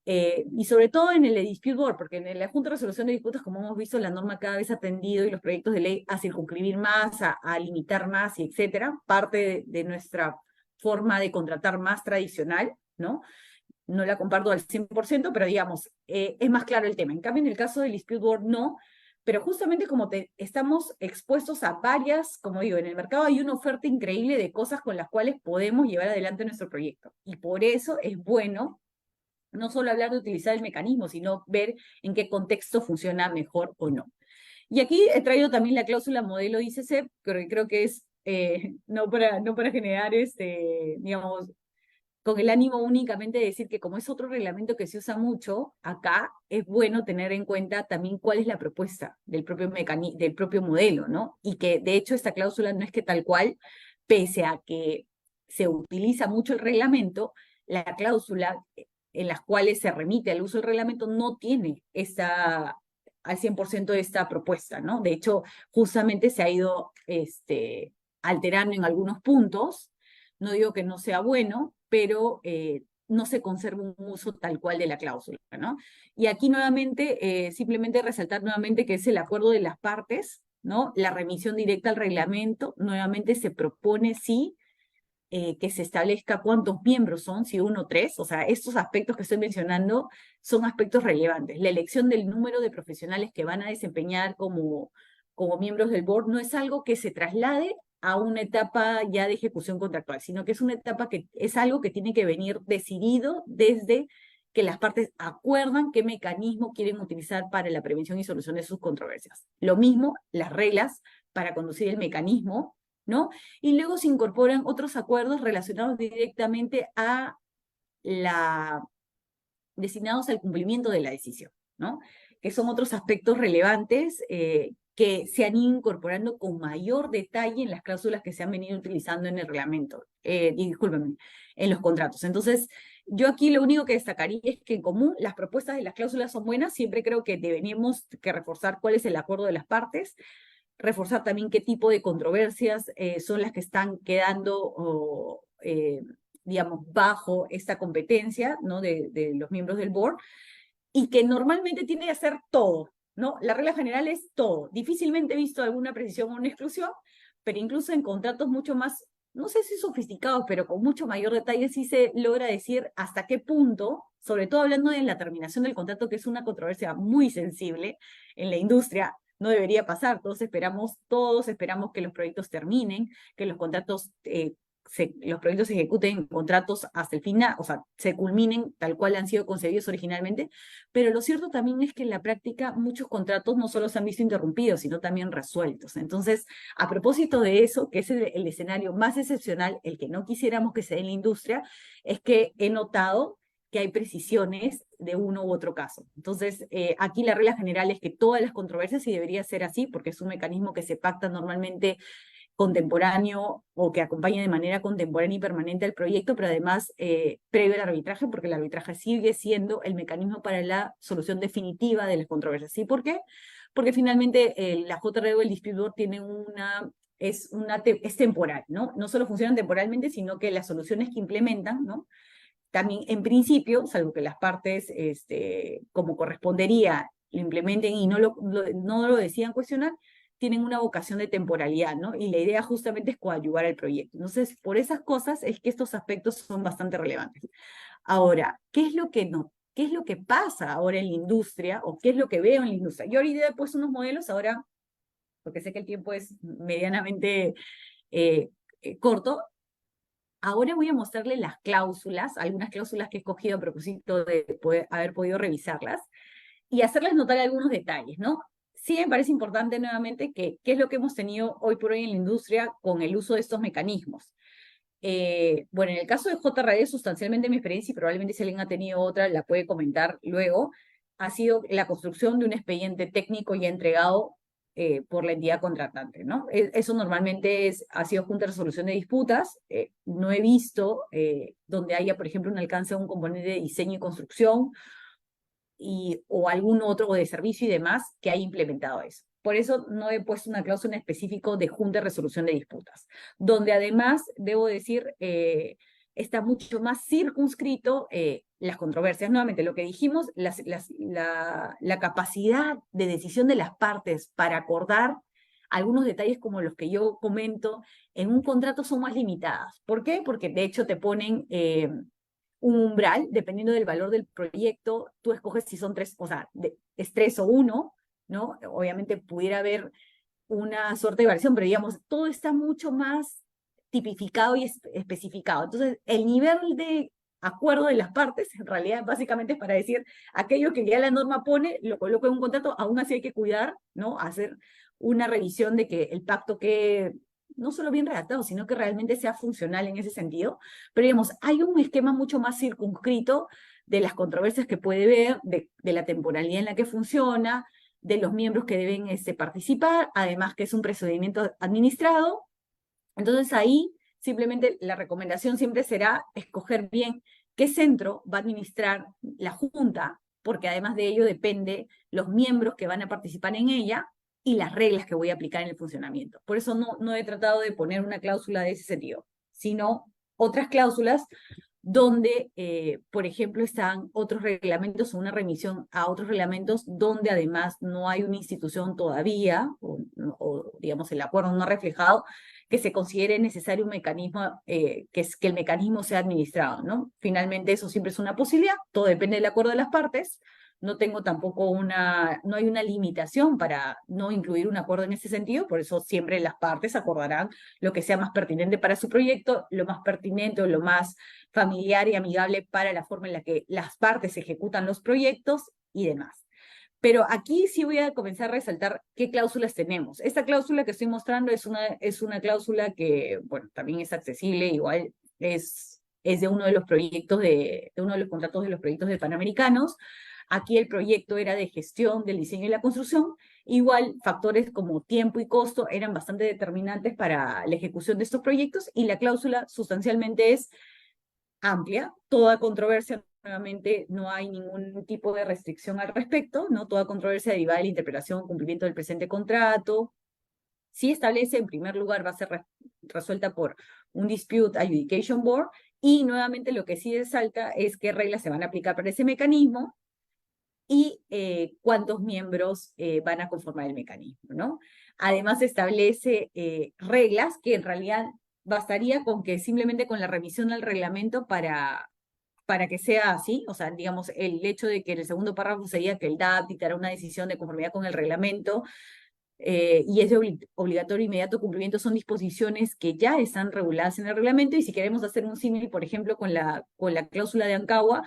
y sobre todo en el de dispute board, porque en la junta de resolución de disputas, como hemos visto, la norma cada vez ha tendido y los proyectos de ley a circunscribir más, a limitar más, y etcétera, parte de nuestra forma de contratar más tradicional, ¿no? No la comparto al 100%, pero digamos, es más claro el tema. En cambio, en el caso del dispute board, no, pero justamente como estamos expuestos a varias, como digo, en el mercado hay una oferta increíble de cosas con las cuales podemos llevar adelante nuestro proyecto. Y por eso es bueno no solo hablar de utilizar el mecanismo, sino ver en qué contexto funciona mejor o no. Y aquí he traído también la cláusula modelo ICC, que creo que es no para generar, digamos, con el ánimo únicamente de decir que como es otro reglamento que se usa mucho, acá es bueno tener en cuenta también cuál es la propuesta del propio modelo, ¿no? Y que de hecho esta cláusula no es que tal cual, pese a que se utiliza mucho el reglamento, la cláusula en las cuales se remite al uso del reglamento no tiene al 100% esta propuesta, ¿no? De hecho, justamente se ha ido alterando en algunos puntos. No digo que no sea bueno, pero no se conserva un uso tal cual de la cláusula, ¿no? Y aquí nuevamente, simplemente resaltar nuevamente que es el acuerdo de las partes, ¿no? La remisión directa al reglamento, nuevamente se propone, sí, que se establezca cuántos miembros son, si uno o tres, o sea, estos aspectos que estoy mencionando son aspectos relevantes. La elección del número de profesionales que van a desempeñar como miembros del board no es algo que se traslade a una etapa ya de ejecución contractual, sino que es una etapa que es algo que tiene que venir decidido desde que las partes acuerdan qué mecanismo quieren utilizar para la prevención y solución de sus controversias. Lo mismo, las reglas para conducir el mecanismo, ¿no? Y luego se incorporan otros acuerdos relacionados directamente destinados al cumplimiento de la decisión, ¿no? Que son otros aspectos relevantes que se han ido incorporando con mayor detalle en las cláusulas que se han venido utilizando en el reglamento, discúlpenme, en los contratos. Entonces, yo aquí lo único que destacaría es que en común las propuestas de las cláusulas son buenas, siempre creo que deberíamos que reforzar cuál es el acuerdo de las partes, reforzar también qué tipo de controversias son las que están quedando, digamos, bajo esta competencia, ¿no? de los miembros del board, y que normalmente tiene que hacer todo, ¿no? La regla general es todo. Difícilmente he visto alguna precisión o una exclusión, pero incluso en contratos mucho más, no sé si sofisticados, pero con mucho mayor detalle sí se logra decir hasta qué punto, sobre todo hablando de la terminación del contrato, que es una controversia muy sensible en la industria, no debería pasar. Todos esperamos que los proyectos terminen, que los contratos los proyectos se ejecuten contratos hasta el final, o sea, se culminen tal cual han sido concebidos originalmente, pero lo cierto también es que en la práctica muchos contratos no solo se han visto interrumpidos, sino también resueltos. Entonces, a propósito de eso, que es el escenario más excepcional, el que no quisiéramos que se dé en la industria, es que he notado que hay precisiones de uno u otro caso. Entonces, aquí la regla general es que todas las controversias, y debería ser así, porque es un mecanismo que se pacta normalmente contemporáneo o que acompañe de manera contemporánea y permanente al proyecto, pero además previo al arbitraje, porque el arbitraje sigue siendo el mecanismo para la solución definitiva de las controversias. ¿Sí? ¿Por qué? Porque finalmente la JRE o el Dispute Board tiene es temporal, ¿no? No solo funcionan temporalmente, sino que las soluciones que implementan, ¿no? También en principio, salvo que las partes, como correspondería, lo implementen y no lo decidan cuestionar, tienen una vocación de temporalidad, ¿no? Y la idea justamente es coadyuvar el proyecto. Entonces, por esas cosas es que estos aspectos son bastante relevantes. Ahora, ¿qué es lo que pasa ahora en la industria o qué es lo que veo en la industria? Yo ahorita he puesto unos modelos ahora, porque sé que el tiempo es medianamente corto. Ahora voy a mostrarle las cláusulas, algunas cláusulas que he escogido a propósito de haber podido revisarlas y hacerles notar algunos detalles, ¿no? Sí me parece importante nuevamente qué es lo que hemos tenido hoy por hoy en la industria con el uso de estos mecanismos. Bueno, en el caso de JRD, sustancialmente mi experiencia, y probablemente si alguien ha tenido otra, la puede comentar luego, ha sido la construcción de un expediente técnico ya entregado por la entidad contratante, ¿no? Eso normalmente ha sido junta de resolución de disputas. No he visto donde haya, por ejemplo, un alcance de un componente de diseño y construcción o algún otro de servicio y demás que haya implementado eso. Por eso no he puesto una cláusula en específico de junta de resolución de disputas, donde además, debo decir, está mucho más circunscrito las controversias. Nuevamente, lo que dijimos, la capacidad de decisión de las partes para acordar algunos detalles como los que yo comento en un contrato son más limitadas. ¿Por qué? Porque de hecho te ponen un umbral, dependiendo del valor del proyecto, tú escoges si son tres, o sea, es tres o uno, ¿no? Obviamente pudiera haber una suerte de variación, pero digamos, todo está mucho más tipificado y especificado. Entonces, el nivel de acuerdo de las partes, en realidad, básicamente es para decir, aquello que ya la norma pone, lo coloco en un contrato, aún así hay que cuidar, ¿no? Hacer una revisión de que el pacto quede no solo bien redactado, sino que realmente sea funcional en ese sentido. Pero digamos, hay un esquema mucho más circunscrito de las controversias que puede ver, de la temporalidad en la que funciona, de los miembros que deben participar, además que es un procedimiento administrado. Entonces ahí simplemente la recomendación siempre será escoger bien qué centro va a administrar la junta, porque además de ello depende los miembros que van a participar en ella y las reglas que voy a aplicar en el funcionamiento. Por eso no he tratado de poner una cláusula de ese sentido, sino otras cláusulas donde, por ejemplo, están otros reglamentos o una remisión a otros reglamentos donde además no hay una institución todavía, o digamos el acuerdo no ha reflejado, que se considere necesario un mecanismo, que el mecanismo sea administrado, ¿no? Finalmente eso siempre es una posibilidad, todo depende del acuerdo de las partes. No tengo tampoco no hay una limitación para no incluir un acuerdo en ese sentido, por eso siempre las partes acordarán lo que sea más pertinente para su proyecto, lo más pertinente o lo más familiar y amigable para la forma en la que las partes ejecutan los proyectos y demás. Pero aquí sí voy a comenzar a resaltar qué cláusulas tenemos. Esta cláusula que estoy mostrando es una cláusula que, bueno, también es accesible, igual es de uno de los proyectos de uno de los contratos de los proyectos de Panamericanos. Aquí el proyecto era de gestión del diseño y la construcción. Igual factores como tiempo y costo eran bastante determinantes para la ejecución de estos proyectos y la cláusula sustancialmente es amplia, toda controversia, nuevamente no hay ningún tipo de restricción al respecto, ¿no? Toda controversia derivada de la interpretación o cumplimiento del presente contrato, sí establece, en primer lugar, va a ser resuelta por un Dispute Adjudication Board, y nuevamente lo que sí resalta es qué reglas se van a aplicar para ese mecanismo y cuántos miembros van a conformar el mecanismo, ¿no? Además establece reglas que en realidad bastaría con que simplemente con la revisión del reglamento para que sea así, o sea, digamos, el hecho de que en el segundo párrafo se diga que el DAP dictará una decisión de conformidad con el reglamento y es de obligatorio inmediato cumplimiento, son disposiciones que ya están reguladas en el reglamento, y si queremos hacer un símil, por ejemplo, con la cláusula de ANCAGUA,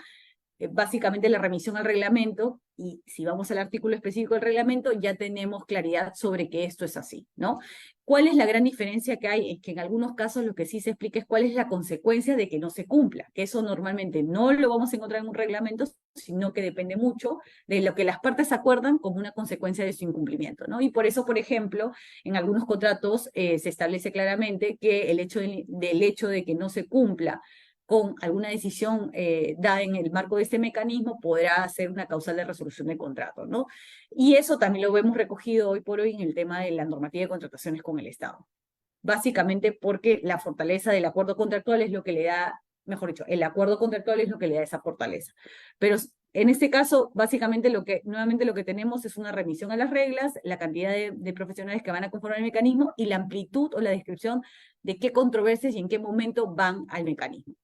básicamente la remisión al reglamento, y si vamos al artículo específico del reglamento, ya tenemos claridad sobre que esto es así, ¿no? ¿Cuál es la gran diferencia que hay? Es que en algunos casos lo que sí se explica es cuál es la consecuencia de que no se cumpla, que eso normalmente no lo vamos a encontrar en un reglamento, sino que depende mucho de lo que las partes acuerdan como una consecuencia de su incumplimiento, ¿no? Y por eso, por ejemplo, en algunos contratos se establece claramente que del hecho de que no se cumpla con alguna decisión dada en el marco de este mecanismo, podrá ser una causal de resolución de contrato, ¿no? Y eso también lo vemos recogido hoy por hoy en el tema de la normativa de contrataciones con el Estado. Básicamente porque la fortaleza del acuerdo contractual es lo que le da, mejor dicho, el acuerdo contractual es lo que le da esa fortaleza. Pero en este caso, básicamente nuevamente lo que tenemos es una remisión a las reglas, la cantidad de profesionales que van a conformar el mecanismo y la amplitud o la descripción de qué controversias y en qué momento van al mecanismo.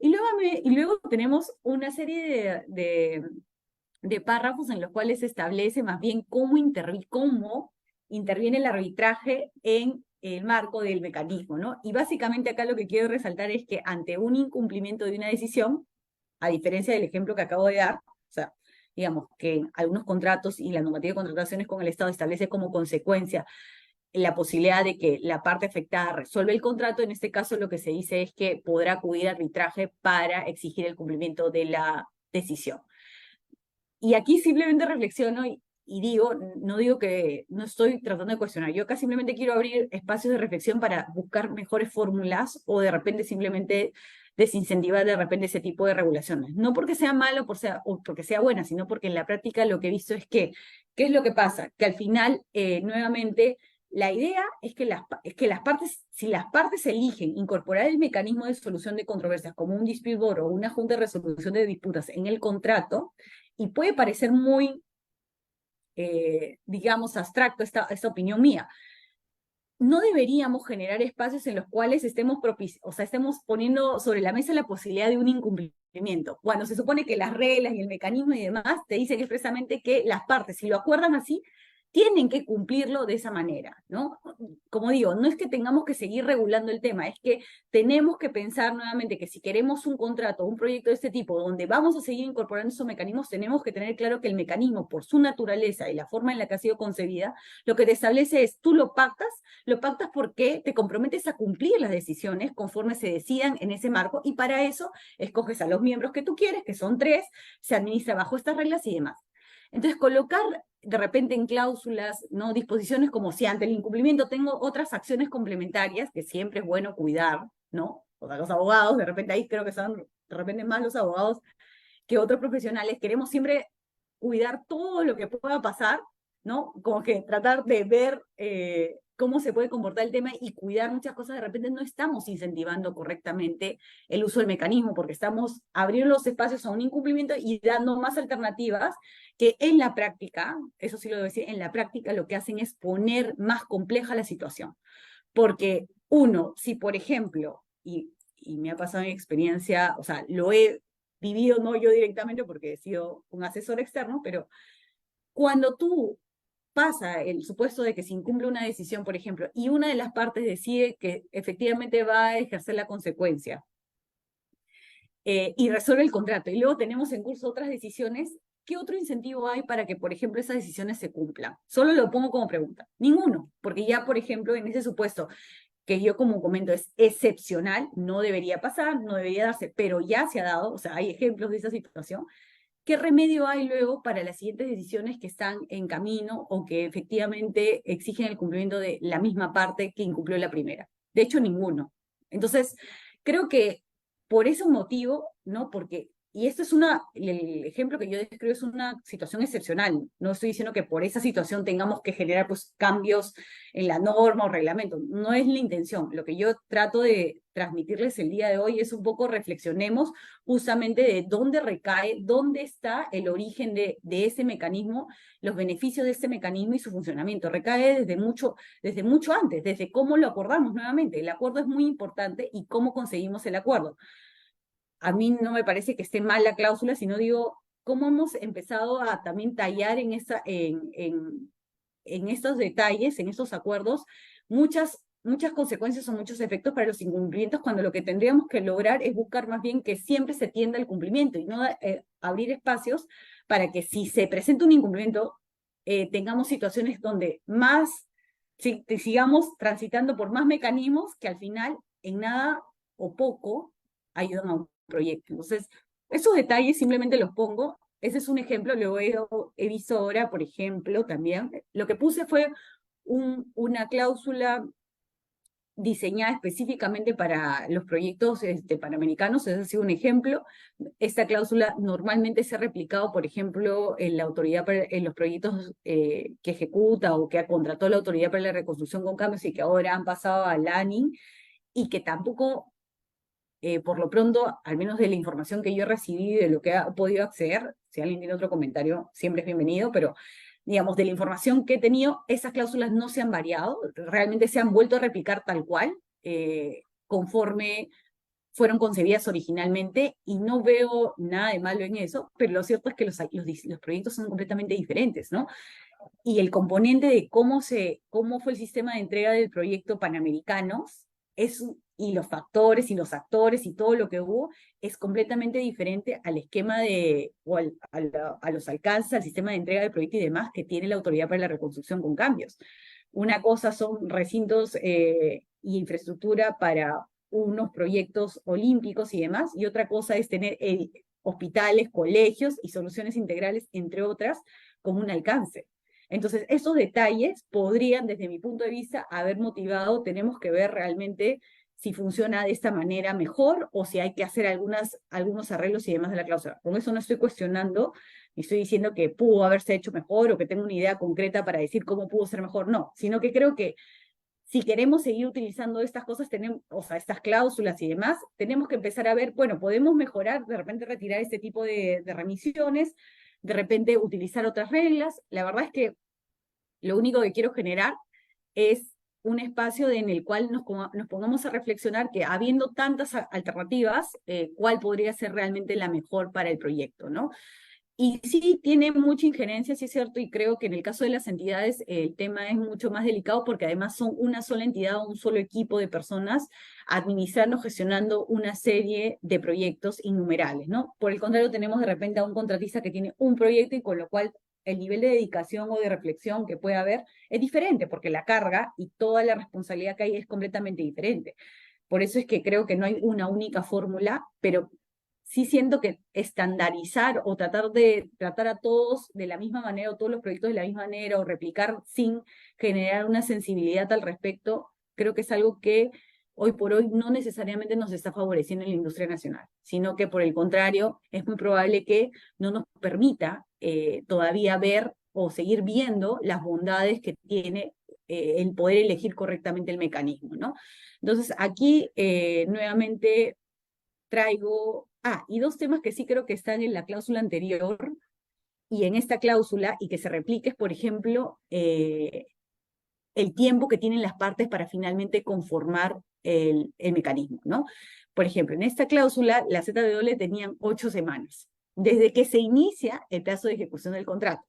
Y luego tenemos una serie de párrafos en los cuales se establece más bien cómo interviene el arbitraje en el marco del mecanismo, ¿no? Y básicamente acá lo que quiero resaltar es que ante un incumplimiento de una decisión, a diferencia del ejemplo que acabo de dar, o sea, digamos que en algunos contratos y la normativa de contrataciones con el Estado establece como consecuencia la posibilidad de que la parte afectada resuelva el contrato. En este caso lo que se dice es que podrá acudir a arbitraje para exigir el cumplimiento de la decisión. Y aquí simplemente reflexiono y digo, no digo que no estoy tratando de cuestionar, yo acá simplemente quiero abrir espacios de reflexión para buscar mejores fórmulas o de repente simplemente desincentivar de repente ese tipo de regulaciones. No porque sea malo o porque sea buena, sino porque en la práctica lo que he visto es que, ¿qué es lo que pasa? Que al final, nuevamente, la idea es que las partes, si las partes eligen incorporar el mecanismo de solución de controversias como un dispute board o una junta de resolución de disputas en el contrato, y puede parecer muy, digamos, abstracto esta opinión mía, no deberíamos generar espacios en los cuales estemos poniendo sobre la mesa la posibilidad de un incumplimiento, cuando se supone que las reglas y el mecanismo y demás te dicen expresamente que las partes, si lo acuerdan así, tienen que cumplirlo de esa manera, ¿no? Como digo, no es que tengamos que seguir regulando el tema, es que tenemos que pensar nuevamente que si queremos un contrato, un proyecto de este tipo, donde vamos a seguir incorporando esos mecanismos, tenemos que tener claro que el mecanismo, por su naturaleza y la forma en la que ha sido concebida, lo que te establece es, tú lo pactas porque te comprometes a cumplir las decisiones conforme se decidan en ese marco, y para eso escoges a los miembros que tú quieres, que son 3, se administra bajo estas reglas y demás. Entonces, colocar de repente en cláusulas, ¿no? Disposiciones como si ante el incumplimiento tengo otras acciones complementarias, que siempre es bueno cuidar, ¿no? O sea, los abogados, de repente ahí creo que son de repente más los abogados que otros profesionales, queremos siempre cuidar todo lo que pueda pasar, ¿no? Como que tratar de ver cómo se puede comportar el tema y cuidar muchas cosas. De repente no estamos incentivando correctamente el uso del mecanismo porque estamos abriendo los espacios a un incumplimiento y dando más alternativas que en la práctica, eso sí lo debo decir, en la práctica lo que hacen es poner más compleja la situación. Porque uno, si por ejemplo, y me ha pasado en experiencia, o sea, lo he vivido no yo directamente porque he sido un asesor externo, pero cuando tú pasa el supuesto de que se incumple una decisión, por ejemplo, y una de las partes decide que efectivamente va a ejercer la consecuencia y resuelve el contrato, y luego tenemos en curso otras decisiones, ¿qué otro incentivo hay para que, por ejemplo, esas decisiones se cumplan? Solo lo pongo como pregunta. Ninguno, porque ya, por ejemplo, en ese supuesto, que yo como comento es excepcional, no debería pasar, no debería darse, pero ya se ha dado, o sea, hay ejemplos de esa situación. ¿Qué remedio hay luego para las siguientes decisiones que están en camino o que efectivamente exigen el cumplimiento de la misma parte que incumplió la primera? De hecho, ninguno. Entonces, creo que por ese motivo, ¿no? Porque, y esto es el ejemplo que yo describo es una situación excepcional. No estoy diciendo que por esa situación tengamos que generar pues cambios en la norma o reglamento. No es la intención. Lo que yo trato de transmitirles el día de hoy es un poco reflexionemos justamente de dónde recae, dónde está el origen de ese mecanismo, los beneficios de ese mecanismo y su funcionamiento. Recae desde mucho antes, desde cómo lo acordamos nuevamente. El acuerdo es muy importante y cómo conseguimos el acuerdo. A mí no me parece que esté mal la cláusula, sino digo, cómo hemos empezado a también tallar en estos detalles, en estos acuerdos, muchas consecuencias o muchos efectos para los incumplimientos, cuando lo que tendríamos que lograr es buscar más bien que siempre se tienda al cumplimiento y no abrir espacios para que si se presenta un incumplimiento, tengamos situaciones donde sigamos transitando por más mecanismos que al final en nada o poco ayudan a un proyecto. Entonces, esos detalles simplemente los pongo. Ese es un ejemplo, luego he visto ahora, por ejemplo, también, lo que puse fue una cláusula diseñada específicamente para los proyectos panamericanos, ese ha sido un ejemplo. Esta cláusula normalmente se ha replicado, por ejemplo, en la autoridad en los proyectos que ejecuta o que ha contratado la Autoridad para la Reconstrucción con Cambios y que ahora han pasado al ANIN, y que tampoco por lo pronto, al menos de la información que yo recibí, de lo que he podido acceder, si alguien tiene otro comentario, siempre es bienvenido, pero digamos, de la información que he tenido, esas cláusulas no se han variado, realmente se han vuelto a replicar tal cual, conforme fueron concebidas originalmente, y no veo nada de malo en eso, pero lo cierto es que los proyectos son completamente diferentes, ¿no? Y el componente de cómo fue el sistema de entrega del proyecto Panamericanos y los factores y los actores y todo lo que hubo es completamente diferente al esquema a los alcances, al sistema de entrega del proyecto y demás que tiene la Autoridad para la Reconstrucción con Cambios. Una cosa son recintos y infraestructura para unos proyectos olímpicos y demás, y otra cosa es tener hospitales, colegios y soluciones integrales, entre otras, con un alcance. Entonces, esos detalles podrían, desde mi punto de vista, haber motivado, tenemos que ver realmente si funciona de esta manera mejor o si hay que hacer algunos arreglos y demás de la cláusula. Con eso no estoy cuestionando, ni estoy diciendo que pudo haberse hecho mejor o que tengo una idea concreta para decir cómo pudo ser mejor, no, sino que creo que si queremos seguir utilizando estas cosas, o sea, estas cláusulas y demás, tenemos que empezar a ver, bueno, podemos mejorar, de repente retirar este tipo de remisiones, de repente utilizar otras reglas. La verdad es que lo único que quiero generar es un espacio en el cual nos pongamos a reflexionar que habiendo tantas alternativas, cuál podría ser realmente la mejor para el proyecto, ¿no? Y sí tiene mucha injerencia, sí es cierto, y creo que en el caso de las entidades el tema es mucho más delicado porque además son una sola entidad o un solo equipo de personas administrando, gestionando una serie de proyectos innumerables, ¿no? Por el contrario, tenemos de repente a un contratista que tiene un proyecto y con lo cual el nivel de dedicación o de reflexión que puede haber es diferente porque la carga y toda la responsabilidad que hay es completamente diferente. Por eso es que creo que no hay una única fórmula, pero sí siento que estandarizar o tratar de tratar a todos de la misma manera o todos los proyectos de la misma manera o replicar sin generar una sensibilidad al respecto, creo que es algo que hoy por hoy no necesariamente nos está favoreciendo en la industria nacional, sino que por el contrario es muy probable que no nos permita todavía ver o seguir viendo las bondades que tiene el poder elegir correctamente el mecanismo, ¿no? Entonces, aquí nuevamente traigo, y dos temas que sí creo que están en la cláusula anterior y en esta cláusula y que se replique es, por ejemplo, el tiempo que tienen las partes para finalmente conformar el mecanismo, ¿no? Por ejemplo, en esta cláusula, la ZW tenían 8 semanas, desde que se inicia el plazo de ejecución del contrato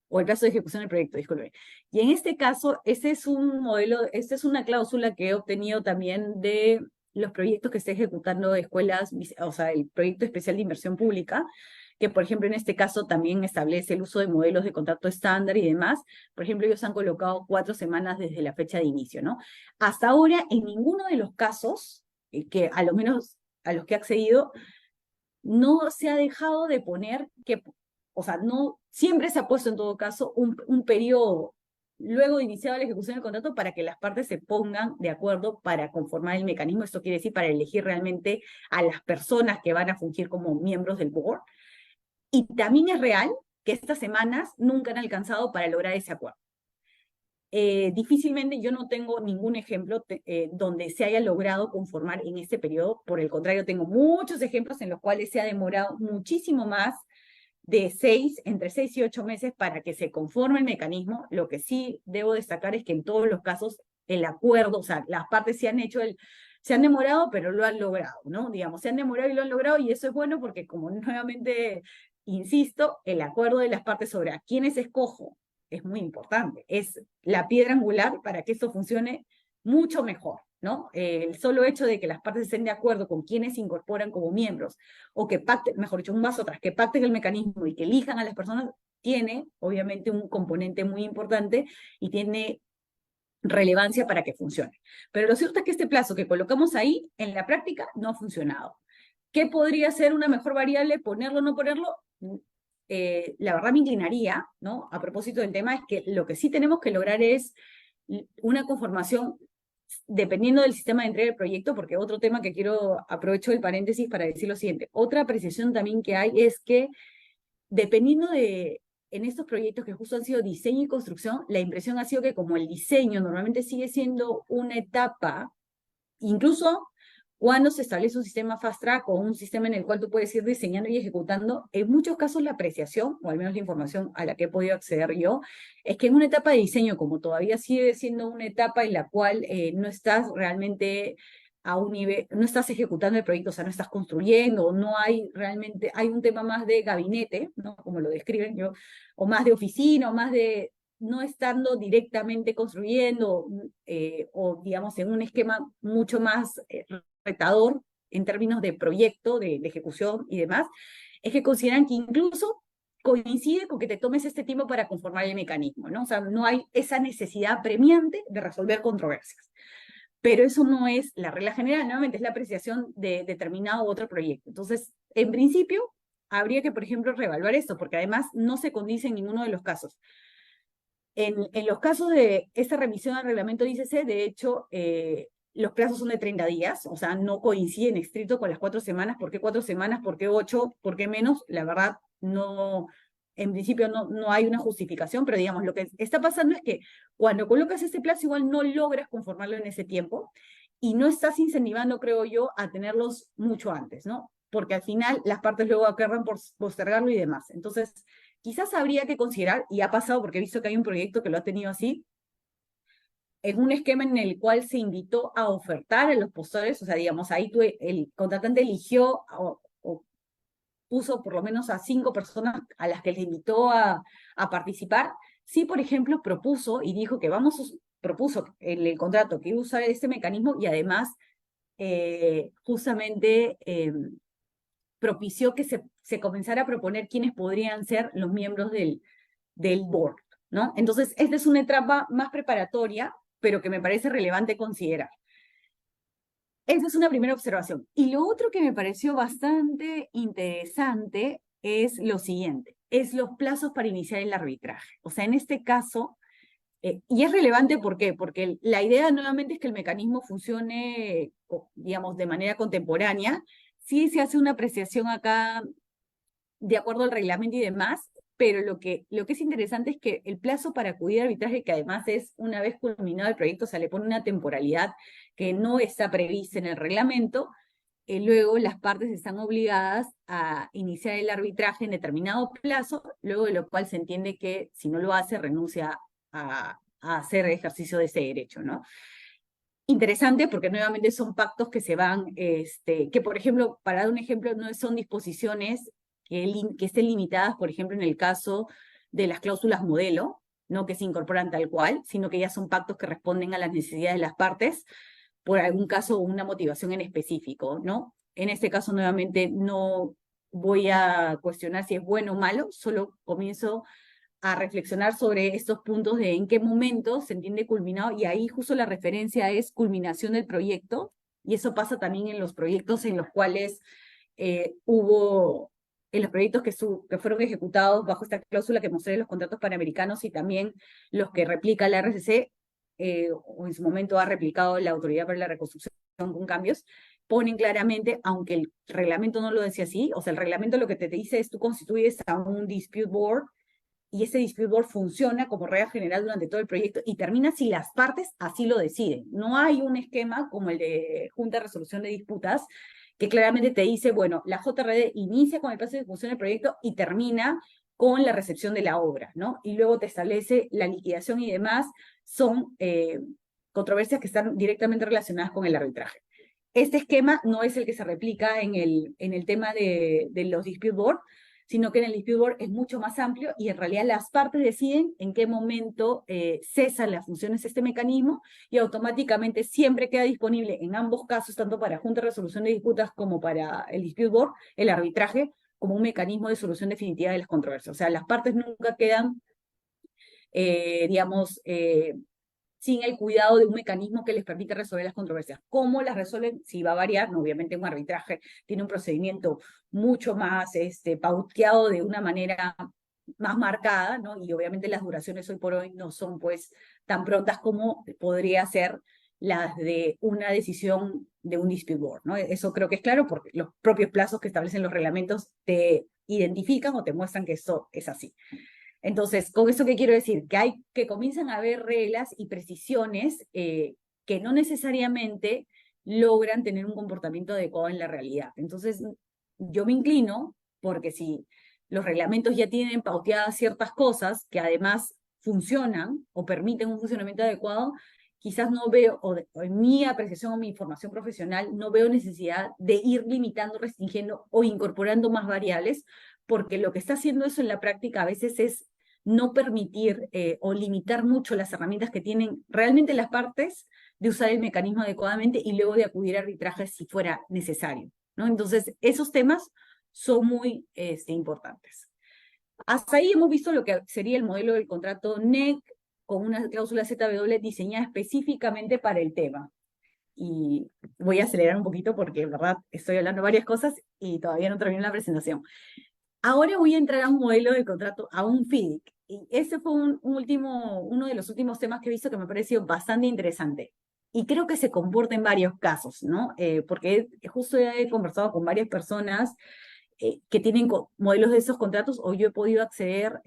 o el plazo de ejecución del proyecto, disculpe. Y en este caso, este es un modelo, esta es una cláusula que he obtenido también de los proyectos que está ejecutando de escuelas, o sea, el proyecto especial de inversión pública, que por ejemplo en este caso también establece el uso de modelos de contrato estándar y demás. Por ejemplo, ellos han colocado 4 semanas desde la fecha de inicio, ¿no? Hasta ahora, en ninguno de los casos, que a lo menos a los que he accedido, no se ha dejado de poner que, o sea, no, siempre se ha puesto en todo caso un periodo luego de iniciada la ejecución del contrato para que las partes se pongan de acuerdo para conformar el mecanismo. Esto quiere decir para elegir realmente a las personas que van a fungir como miembros del board. Y también es real que estas semanas nunca han alcanzado para lograr ese acuerdo. Difícilmente yo no tengo ningún ejemplo donde se haya logrado conformar en este periodo. Por el contrario, tengo muchos ejemplos en los cuales se ha demorado muchísimo más de entre 6 y 8 meses para que se conforme el mecanismo. Lo que sí debo destacar es que en todos los casos el acuerdo, o sea, las partes se han demorado, pero lo han logrado, ¿no? Digamos, se han demorado y lo han logrado, y eso es bueno porque, como nuevamente insisto, el acuerdo de las partes sobre a quiénes escojo es muy importante. Es la piedra angular para que esto funcione mucho mejor, ¿no? El solo hecho de que las partes estén de acuerdo con quienes se incorporan como miembros, o que pacten, mejor dicho, un paso atrás, que pacten el mecanismo y que elijan a las personas, tiene obviamente un componente muy importante y tiene relevancia para que funcione. Pero lo cierto es que este plazo que colocamos ahí, en la práctica, no ha funcionado. ¿Qué podría ser una mejor variable? ¿Ponerlo o no ponerlo? La verdad me inclinaría, ¿no? A propósito del tema, es que lo que sí tenemos que lograr es una conformación dependiendo del sistema de entrega del proyecto, porque otro tema que aprovecho el paréntesis para decir lo siguiente. Otra apreciación también que hay es que dependiendo en estos proyectos que justo han sido diseño y construcción, la impresión ha sido que como el diseño normalmente sigue siendo una etapa, incluso cuando se establece un sistema fast track o un sistema en el cual tú puedes ir diseñando y ejecutando, en muchos casos la apreciación, o al menos la información a la que he podido acceder yo, es que en una etapa de diseño, como todavía sigue siendo una etapa en la cual no estás realmente a un nivel, no estás ejecutando el proyecto, o sea, no estás construyendo, no hay realmente, hay un tema más de gabinete, ¿no? Como lo describen yo, o más de oficina, o más de no estando directamente construyendo, o digamos en un esquema mucho más retador en términos de proyecto, de ejecución y demás, es que consideran que incluso coincide con que te tomes este tiempo para conformar el mecanismo, ¿no? O sea, no hay esa necesidad premiante de resolver controversias. Pero eso no es la regla general, nuevamente es la apreciación de determinado otro proyecto. Entonces, en principio, habría que, por ejemplo, reevaluar esto, porque además no se condice en ninguno de los casos. En los casos de esta revisión al reglamento ICC, de hecho, los plazos son de 30 días, o sea, no coinciden estricto con las 4 semanas. ¿Por qué 4 semanas? ¿Por qué 8? ¿Por qué menos? La verdad, no, en principio no hay una justificación, pero digamos, lo que está pasando es que cuando colocas este plazo igual no logras conformarlo en ese tiempo y no estás incentivando, creo yo, a tenerlos mucho antes, ¿no? Porque al final las partes luego acuerdan por postergarlo y demás. Entonces, quizás habría que considerar, y ha pasado porque he visto que hay un proyecto que lo ha tenido así, en un esquema en el cual se invitó a ofertar a los postores, o sea, digamos, ahí el contratante eligió o puso por lo menos a 5 personas a las que les invitó a participar, sí, por ejemplo, propuso y dijo que propuso en el contrato que iba a usar este mecanismo y además justamente propició que se comenzara a proponer quiénes podrían ser los miembros del board, ¿no? Entonces, esta es una etapa más preparatoria, pero que me parece relevante considerar. Esa es una primera observación. Y lo otro que me pareció bastante interesante es lo siguiente, es los plazos para iniciar el arbitraje. O sea, en este caso, y es relevante, ¿por qué? Porque la idea nuevamente es que el mecanismo funcione, digamos, de manera contemporánea. Sí se hace una apreciación acá de acuerdo al reglamento y demás, pero lo que es interesante es que el plazo para acudir a arbitraje, que además es una vez culminado el proyecto, o sea, le pone una temporalidad que no está prevista en el reglamento, luego las partes están obligadas a iniciar el arbitraje en determinado plazo, luego de lo cual se entiende que si no lo hace, renuncia a hacer ejercicio de ese derecho, ¿no? Interesante porque nuevamente son pactos que se van, que por ejemplo, para dar un ejemplo, no son disposiciones que estén limitadas, por ejemplo, en el caso de las cláusulas modelo, no que se incorporan tal cual, sino que ya son pactos que responden a las necesidades de las partes por algún caso o una motivación en específico, ¿no? En este caso, nuevamente, no voy a cuestionar si es bueno o malo, solo comienzo a reflexionar sobre estos puntos de en qué momento se entiende culminado, y ahí justo la referencia es culminación del proyecto, y eso pasa también en los proyectos en los cuales en los proyectos que fueron ejecutados bajo esta cláusula que mostré en los contratos panamericanos y también los que replica la RCC, o en su momento ha replicado la Autoridad para la Reconstrucción con cambios, ponen claramente, aunque el reglamento no lo decía así, o sea, el reglamento lo que te dice es tú constituyes a un dispute board y ese dispute board funciona como regla general durante todo el proyecto y termina si las partes así lo deciden. No hay un esquema como el de Junta de Resolución de Disputas que claramente te dice, bueno, la JRD inicia con el plazo de ejecución del proyecto y termina con la recepción de la obra, ¿no? Y luego te establece la liquidación y demás, son controversias que están directamente relacionadas con el arbitraje. Este esquema no es el que se replica en el tema de los dispute board, sino que en el dispute board es mucho más amplio y en realidad las partes deciden en qué momento cesan las funciones de este mecanismo y automáticamente siempre queda disponible en ambos casos, tanto para Junta de Resolución de Disputas como para el dispute board, el arbitraje como un mecanismo de solución definitiva de las controversias. O sea, las partes nunca quedan, digamos, sin el cuidado de un mecanismo que les permita resolver las controversias. ¿Cómo las resuelven? Sí, va a variar, no, obviamente un arbitraje tiene un procedimiento mucho más pauteado de una manera más marcada, ¿no? Y obviamente las duraciones hoy por hoy no son pues tan prontas como podría ser las de una decisión de un dispute board, ¿no? Eso creo que es claro porque los propios plazos que establecen los reglamentos te identifican o te muestran que eso es así. Entonces, ¿con eso qué quiero decir? Que comienzan a haber reglas y precisiones que no necesariamente logran tener un comportamiento adecuado en la realidad. Entonces, yo me inclino porque si los reglamentos ya tienen pauteadas ciertas cosas que además funcionan o permiten un funcionamiento adecuado, quizás no veo, o en mi apreciación o mi formación profesional, no veo necesidad de ir limitando, restringiendo o incorporando más variables, porque lo que está haciendo eso en la práctica a veces es no permitir o limitar mucho las herramientas que tienen realmente las partes de usar el mecanismo adecuadamente y luego de acudir a arbitraje si fuera necesario, ¿no? Entonces, esos temas son muy importantes. Hasta ahí hemos visto lo que sería el modelo del contrato NEC con una cláusula ZW diseñada específicamente para el tema. Y voy a acelerar un poquito porque, en verdad, estoy hablando de varias cosas y todavía no termino la presentación. Ahora voy a entrar a un modelo de contrato, a un FIDIC. Y ese fue uno de los últimos temas que he visto que me ha parecido bastante interesante. Y creo que se comporta en varios casos, ¿no? Porque justo ya he conversado con varias personas que tienen modelos de esos contratos o yo he podido acceder,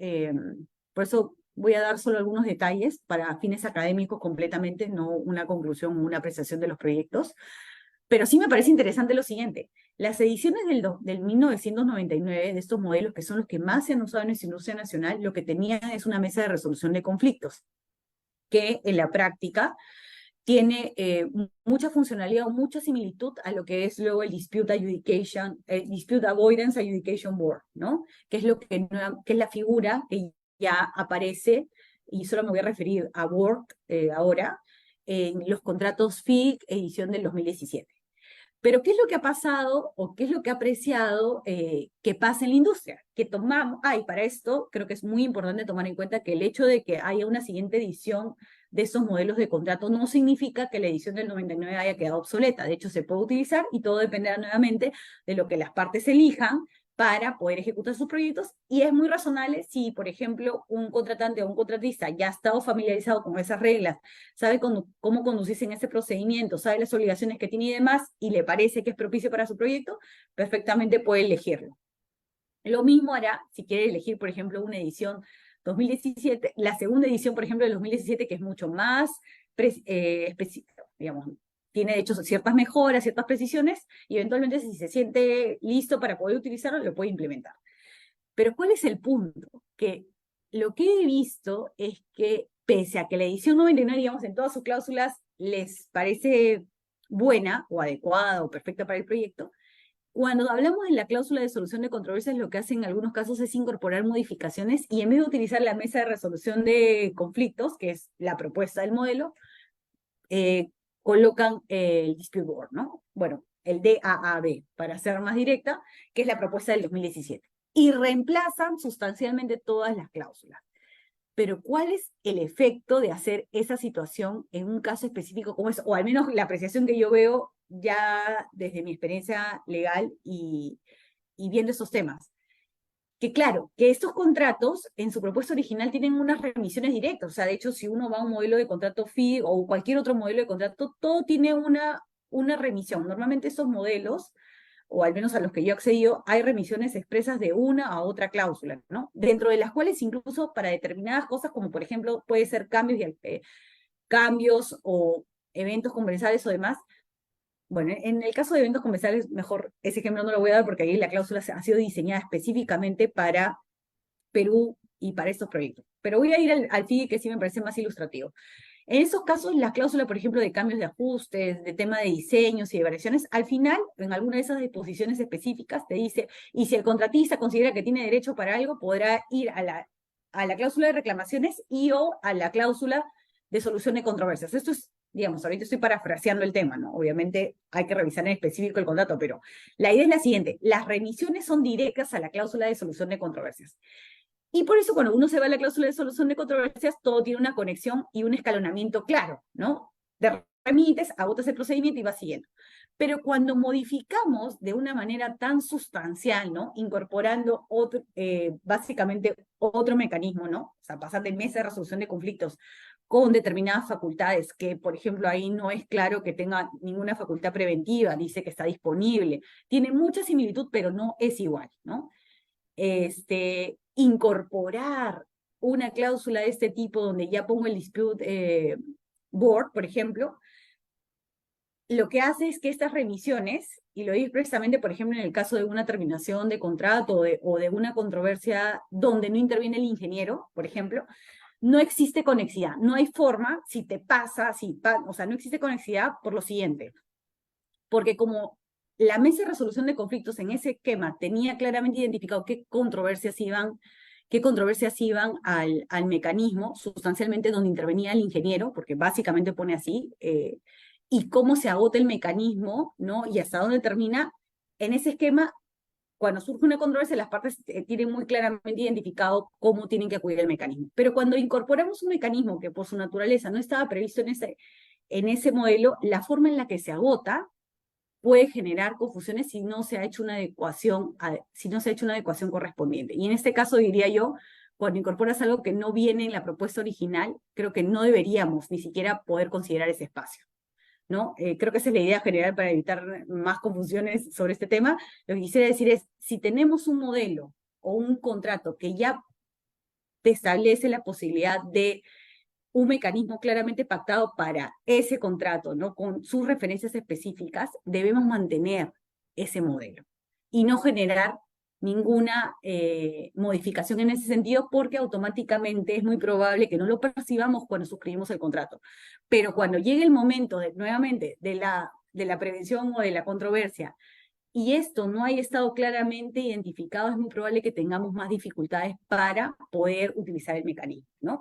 por eso voy a dar solo algunos detalles para fines académicos completamente, no una conclusión o una apreciación de los proyectos. Pero sí me parece interesante lo siguiente. Las ediciones del 1999 de estos modelos, que son los que más se han usado en la industria nacional, lo que tenían es una mesa de resolución de conflictos, que en la práctica tiene mucha funcionalidad o mucha similitud a lo que es luego el Dispute Avoidance Adjudication Board, ¿no? Que es que es la figura que ya aparece, y solo me voy a referir a Board ahora, en los contratos FIC edición del 2017. Pero ¿qué es lo que ha pasado o qué es lo que ha apreciado que pasa en la industria? Que tomamos, y para esto creo que es muy importante tomar en cuenta que el hecho de que haya una siguiente edición de esos modelos de contrato no significa que la edición del 99 haya quedado obsoleta. De hecho, se puede utilizar y todo dependerá nuevamente de lo que las partes elijan para poder ejecutar sus proyectos, y es muy razonable si, por ejemplo, un contratante o un contratista ya ha estado familiarizado con esas reglas, sabe cómo conducirse en ese procedimiento, sabe las obligaciones que tiene y demás, y le parece que es propicio para su proyecto, perfectamente puede elegirlo. Lo mismo hará si quiere elegir, por ejemplo, una edición 2017, la segunda edición, por ejemplo, del 2017, que es mucho más específica, digamos, tiene de hecho ciertas mejoras, ciertas precisiones, y eventualmente si se siente listo para poder utilizarlo, lo puede implementar. Pero ¿cuál es el punto? Que lo que he visto es que pese a que la edición 99, digamos, en todas sus cláusulas les parece buena o adecuada o perfecta para el proyecto, cuando hablamos de la cláusula de solución de controversias, lo que hacen en algunos casos es incorporar modificaciones, y en vez de utilizar la mesa de resolución de conflictos, que es la propuesta del modelo, colocan el dispute board, ¿no? Bueno, el DAAB, para ser más directa, que es la propuesta del 2017. Y reemplazan sustancialmente todas las cláusulas. Pero ¿cuál es el efecto de hacer esa situación en un caso específico como es? O al menos la apreciación que yo veo ya desde mi experiencia legal y viendo esos temas. Que claro, que estos contratos en su propuesta original tienen unas remisiones directas. O sea, de hecho, si uno va a un modelo de contrato FI o cualquier otro modelo de contrato, todo tiene una remisión. Normalmente esos modelos, o al menos a los que yo he accedido, hay remisiones expresas de una a otra cláusula, ¿no? Dentro de las cuales incluso para determinadas cosas, como por ejemplo puede ser cambios o eventos compensables o demás. Bueno, en el caso de eventos comerciales, mejor ese ejemplo no lo voy a dar porque ahí la cláusula ha sido diseñada específicamente para Perú y para estos proyectos. Pero voy a ir al FIDE, que sí me parece más ilustrativo. En esos casos, la cláusula, por ejemplo, de cambios de ajustes, de tema de diseños y de variaciones, al final, en alguna de esas disposiciones específicas, te dice, y si el contratista considera que tiene derecho para algo, podrá ir a la cláusula de reclamaciones y o a la cláusula de solución de controversias. Esto es, digamos, ahorita estoy parafraseando el tema, ¿no? Obviamente hay que revisar en específico el contrato, pero la idea es la siguiente: las remisiones son directas a la cláusula de solución de controversias. Y por eso cuando uno se va a la cláusula de solución de controversias, todo tiene una conexión y un escalonamiento claro, ¿no? Te remites, agotas el procedimiento y vas siguiendo. Pero cuando modificamos de una manera tan sustancial, ¿no? Incorporando básicamente otro mecanismo, ¿no? O sea, pasar de mesa de resolución de conflictos con determinadas facultades, que por ejemplo ahí no es claro que tenga ninguna facultad preventiva, dice que está disponible, tiene mucha similitud, pero no es igual, ¿no? Incorporar una cláusula de este tipo donde ya pongo el dispute board, por ejemplo, lo que hace es que estas remisiones, y lo digo expresamente, por ejemplo, en el caso de una terminación de contrato o de una controversia donde no interviene el ingeniero, por ejemplo, no existe conexidad, no hay forma, si te pasa, o sea, no existe conexidad por lo siguiente, porque como la mesa de resolución de conflictos en ese esquema tenía claramente identificado qué controversias iban al mecanismo, sustancialmente donde intervenía el ingeniero, porque básicamente pone así, y cómo se agota el mecanismo, ¿no? Y hasta dónde termina. En ese esquema, cuando surge una controversia, las partes tienen muy claramente identificado cómo tienen que acudir al mecanismo. Pero cuando incorporamos un mecanismo que por su naturaleza no estaba previsto en ese modelo, la forma en la que se agota puede generar confusiones si no se ha hecho una adecuación correspondiente. Y en este caso diría yo, cuando incorporas algo que no viene en la propuesta original, creo que no deberíamos ni siquiera poder considerar ese espacio, ¿no? Creo que esa es la idea general para evitar más confusiones sobre este tema. Lo que quisiera decir es, si tenemos un modelo o un contrato que ya te establece la posibilidad de un mecanismo claramente pactado para ese contrato, ¿no? Con sus referencias específicas, debemos mantener ese modelo y no generar ninguna modificación en ese sentido, porque automáticamente es muy probable que no lo percibamos cuando suscribimos el contrato. Pero cuando llegue el momento nuevamente de la prevención o de la controversia, y esto no haya estado claramente identificado, es muy probable que tengamos más dificultades para poder utilizar el mecanismo, ¿no?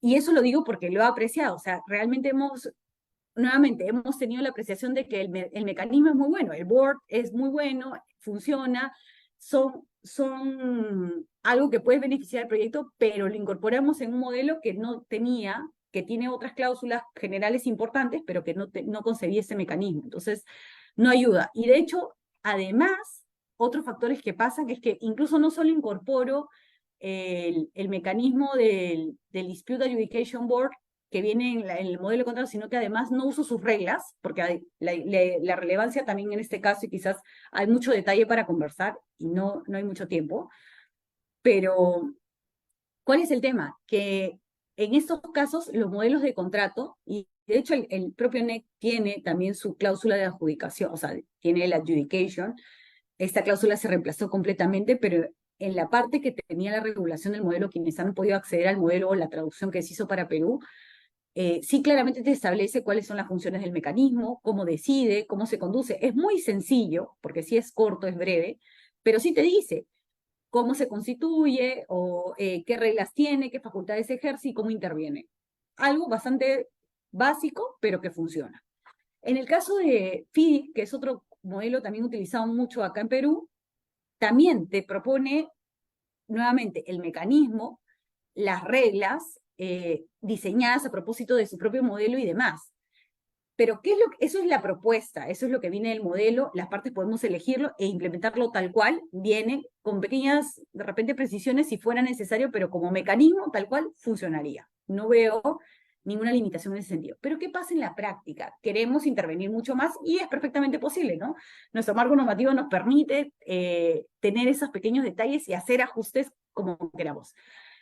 Y eso lo digo porque lo he apreciado, o sea, realmente nuevamente, hemos tenido la apreciación de que el mecanismo es muy bueno, el board es muy bueno, funciona, son algo que puede beneficiar al proyecto, pero lo incorporamos en un modelo que no tenía, que tiene otras cláusulas generales importantes, pero que no concebía ese mecanismo. Entonces, no ayuda. Y de hecho, además, otros factores que pasan es que incluso no solo incorporo el mecanismo del Dispute Adjudication Board que viene en el modelo de contrato, sino que además no uso sus reglas, porque hay la relevancia también en este caso, y quizás hay mucho detalle para conversar y no hay mucho tiempo, pero ¿cuál es el tema? Que en estos casos los modelos de contrato, y de hecho el propio NEC tiene también su cláusula de adjudicación, o sea, tiene la adjudication, esta cláusula se reemplazó completamente, pero en la parte que tenía la regulación del modelo, quienes han podido acceder al modelo o la traducción que se hizo para Perú, sí claramente te establece cuáles son las funciones del mecanismo, cómo decide, cómo se conduce. Es muy sencillo, porque sí es corto, es breve, pero sí te dice cómo se constituye o qué reglas tiene, qué facultades ejerce y cómo interviene. Algo bastante básico, pero que funciona. En el caso de FIDIC, que es otro modelo también utilizado mucho acá en Perú, también te propone nuevamente el mecanismo, las reglas diseñadas a propósito de su propio modelo y demás. Pero ¿qué es eso es la propuesta, eso es lo que viene del modelo, las partes podemos elegirlo e implementarlo tal cual, viene con pequeñas, de repente, precisiones si fuera necesario, pero como mecanismo tal cual funcionaría. No veo ninguna limitación en ese sentido. Pero ¿qué pasa en la práctica? Queremos intervenir mucho más y es perfectamente posible, ¿no? Nuestro marco normativo nos permite tener esos pequeños detalles y hacer ajustes como queramos.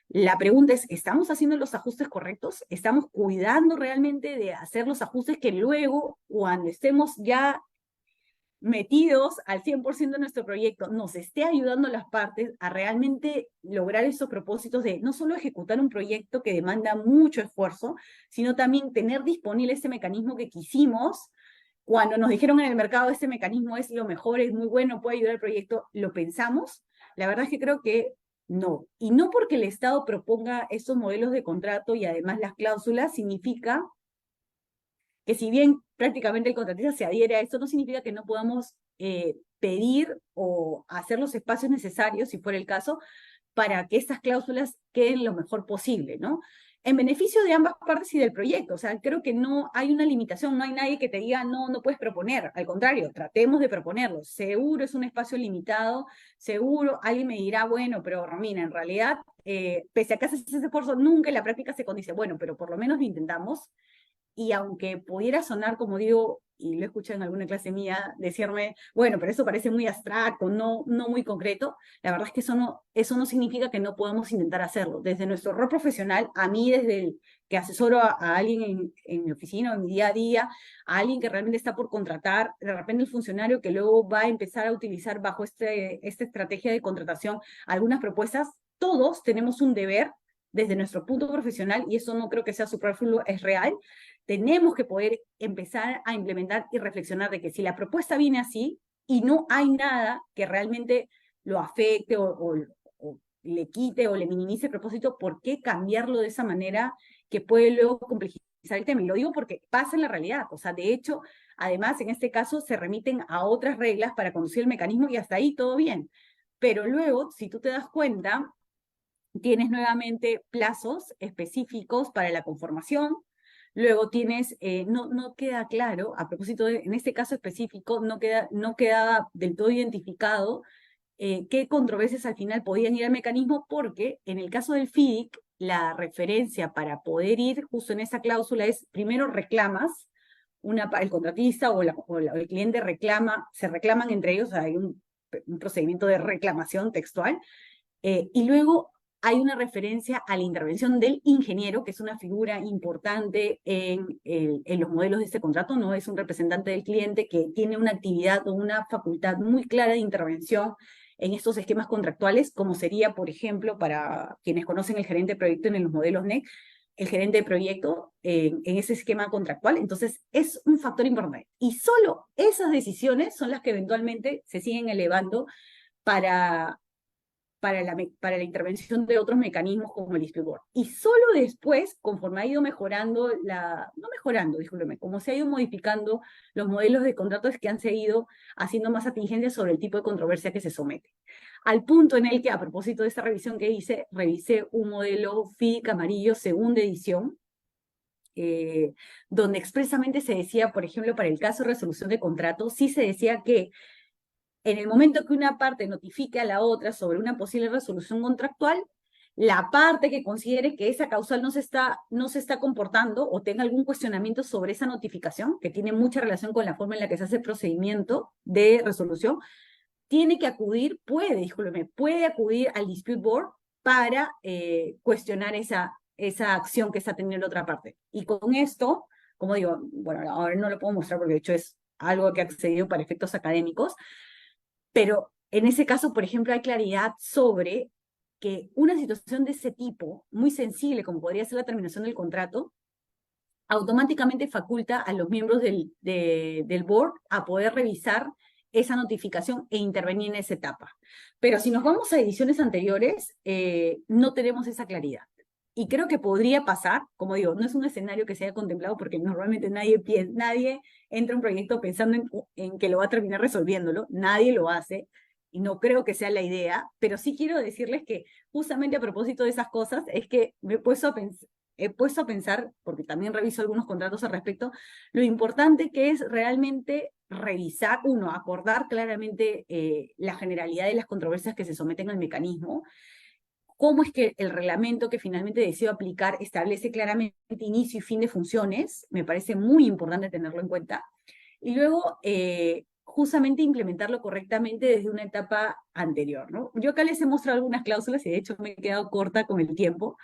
La pregunta es, ¿estamos haciendo los ajustes correctos? ¿Estamos cuidando realmente de hacer los ajustes que luego, cuando estemos ya metidos al 100% de nuestro proyecto, nos esté ayudando a las partes a realmente lograr esos propósitos de no solo ejecutar un proyecto que demanda mucho esfuerzo, sino también tener disponible ese mecanismo que quisimos? Cuando nos dijeron en el mercado, este mecanismo es lo mejor, es muy bueno, puede ayudar al proyecto, ¿lo pensamos? La verdad es que creo que no. Y no porque el Estado proponga estos modelos de contrato y además las cláusulas, significa que si bien prácticamente el contratista se adhiere a esto, no significa que no podamos pedir o hacer los espacios necesarios, si fuera el caso, para que estas cláusulas queden lo mejor posible, ¿no? En beneficio de ambas partes y del proyecto. O sea, creo que no hay una limitación, no hay nadie que te diga, no puedes proponer. Al contrario, tratemos de proponerlo. Seguro es un espacio limitado, seguro alguien me dirá, bueno, pero Romina, en realidad, pese a que haces ese esfuerzo, nunca en la práctica se condice, bueno, pero por lo menos lo intentamos. Y aunque pudiera sonar, como digo, y lo he escuchado en alguna clase mía, decirme, bueno, pero eso parece muy abstracto, no muy concreto, la verdad es que eso no significa que no podamos intentar hacerlo. Desde nuestro rol profesional, a mí desde el que asesoro a alguien en mi oficina o en mi día a día, a alguien que realmente está por contratar, de repente el funcionario que luego va a empezar a utilizar bajo esta estrategia de contratación algunas propuestas, todos tenemos un deber desde nuestro punto profesional, y eso no creo que sea superfluo, es real. Tenemos que poder empezar a implementar y reflexionar de que si la propuesta viene así y no hay nada que realmente lo afecte o le quite o le minimice el propósito, ¿por qué cambiarlo de esa manera que puede luego complejizar el tema? Y lo digo porque pasa en la realidad. O sea, de hecho, además, en este caso se remiten a otras reglas para conducir el mecanismo y hasta ahí todo bien. Pero luego, si tú te das cuenta, tienes nuevamente plazos específicos para la conformación. Luego tienes, no queda claro, a propósito en este caso específico, no queda del todo identificado qué controversias al final podían ir al mecanismo, porque en el caso del FIDIC, la referencia para poder ir justo en esa cláusula es, primero reclamas, el contratista o el cliente se reclaman entre ellos, hay un procedimiento de reclamación textual, y luego hay una referencia a la intervención del ingeniero, que es una figura importante en los modelos de este contrato, no es un representante del cliente que tiene una actividad o una facultad muy clara de intervención en estos esquemas contractuales, como sería, por ejemplo, para quienes conocen el gerente de proyecto en los modelos NEC, el gerente de proyecto en ese esquema contractual. Entonces, es un factor importante. Y solo esas decisiones son las que eventualmente se siguen elevando para, para la intervención de otros mecanismos como el dispute board. Y solo después, conforme ha ido mejorando, no mejorando, discúlpeme, como se ha ido modificando los modelos de contratos que han seguido haciendo más atingencias sobre el tipo de controversia que se somete. Al punto en el que, a propósito de esta revisión que hice, revisé un modelo FIDIC amarillo segunda edición, donde expresamente se decía, por ejemplo, para el caso de resolución de contrato, sí se decía que en el momento que una parte notifique a la otra sobre una posible resolución contractual, la parte que considere que esa causal no se está comportando o tenga algún cuestionamiento sobre esa notificación, que tiene mucha relación con la forma en la que se hace el procedimiento de resolución, tiene que acudir, puede acudir al dispute board para cuestionar esa acción que está teniendo la otra parte. Y con esto, como digo, bueno, ahora no lo puedo mostrar porque de hecho es algo que ha accedido para efectos académicos, pero en ese caso, por ejemplo, hay claridad sobre que una situación de ese tipo, muy sensible, como podría ser la terminación del contrato, automáticamente faculta a los miembros del board a poder revisar esa notificación e intervenir en esa etapa. Pero si nos vamos a ediciones anteriores, no tenemos esa claridad. Y creo que podría pasar, como digo, no es un escenario que se haya contemplado porque normalmente nadie entra a un proyecto pensando en que lo va a terminar resolviéndolo, nadie lo hace, y no creo que sea la idea, pero sí quiero decirles que justamente a propósito de esas cosas es que me he puesto a pensar, porque también reviso algunos contratos al respecto, lo importante que es realmente revisar, uno, acordar claramente la generalidad de las controversias que se someten al mecanismo, cómo es que el reglamento que finalmente decido aplicar establece claramente inicio y fin de funciones, me parece muy importante tenerlo en cuenta, y luego justamente implementarlo correctamente desde una etapa anterior, ¿no? Yo acá les he mostrado algunas cláusulas y de hecho me he quedado corta con el tiempo,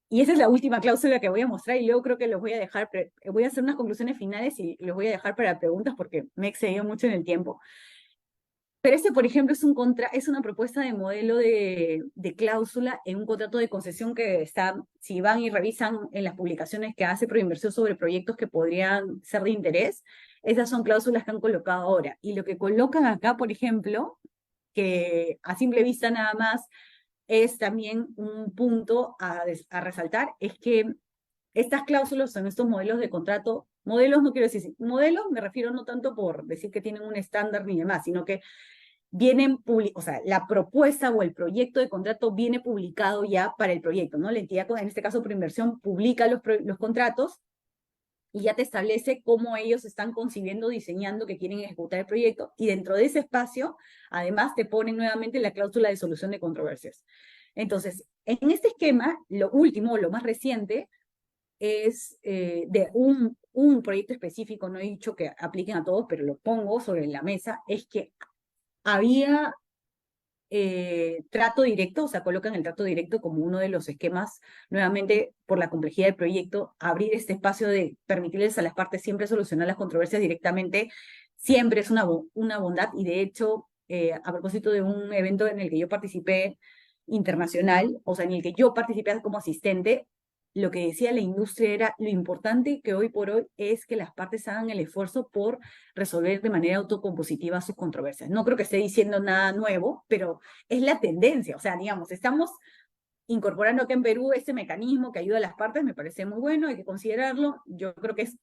y esa es la última cláusula que voy a mostrar y luego creo que los voy a dejar, voy a hacer unas conclusiones finales y los voy a dejar para preguntas porque me he excedido mucho en el tiempo. Pero este, por ejemplo, es una propuesta de modelo de cláusula en un contrato de concesión que está, si van y revisan en las publicaciones que hace Proinversión sobre proyectos que podrían ser de interés, esas son cláusulas que han colocado ahora. Y lo que colocan acá, por ejemplo, que a simple vista nada más es también un punto a resaltar, es que estas cláusulas son estos modelos de contrato. Modelos no quiero decir, modelos me refiero no tanto por decir que tienen un estándar ni demás, sino que vienen, o sea, la propuesta o el proyecto de contrato viene publicado ya para el proyecto, ¿no? La entidad, en este caso por inversión, publica los contratos y ya te establece cómo ellos están concibiendo, diseñando, que quieren ejecutar el proyecto, y dentro de ese espacio, además, te ponen nuevamente la cláusula de solución de controversias. Entonces, en este esquema, lo último, lo más reciente, es de un proyecto específico, no he dicho que apliquen a todos, pero lo pongo sobre la mesa, es que había trato directo, o sea, colocan el trato directo como uno de los esquemas, nuevamente por la complejidad del proyecto, abrir este espacio de permitirles a las partes siempre solucionar las controversias directamente, siempre es una bondad, y de hecho, a propósito de un evento en el que yo participé internacional, o sea, en el que yo participé como asistente, lo que decía la industria era lo importante que hoy por hoy es que las partes hagan el esfuerzo por resolver de manera autocompositiva sus controversias. No creo que esté diciendo nada nuevo, pero es la tendencia. O sea, digamos, estamos incorporando acá en Perú este mecanismo que ayuda a las partes, me parece muy bueno, hay que considerarlo. Yo creo que es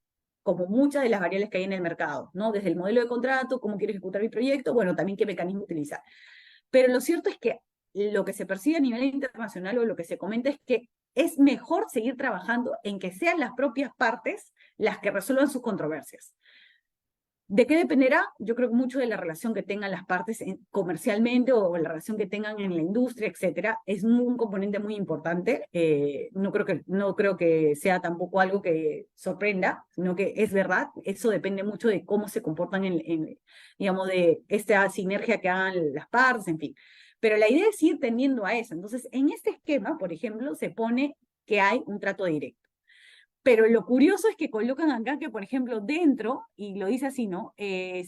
como muchas de las variables que hay en el mercado, ¿no? Desde el modelo de contrato, cómo quiero ejecutar mi proyecto, bueno, también qué mecanismo utilizar. Pero lo cierto es que lo que se percibe a nivel internacional o lo que se comenta es que es mejor seguir trabajando en que sean las propias partes las que resuelvan sus controversias. ¿De qué dependerá? Yo creo que mucho de la relación que tengan las partes comercialmente o la relación que tengan en la industria, etcétera, es un componente muy importante. No creo que sea tampoco algo que sorprenda, sino que es verdad. Eso depende mucho de cómo se comportan digamos, de esta sinergia que hagan las partes, en fin. Pero la idea es ir tendiendo a eso. Entonces, en este esquema, por ejemplo, se pone que hay un trato directo. Pero lo curioso es que colocan acá que, por ejemplo, dentro, y lo dice así, ¿no?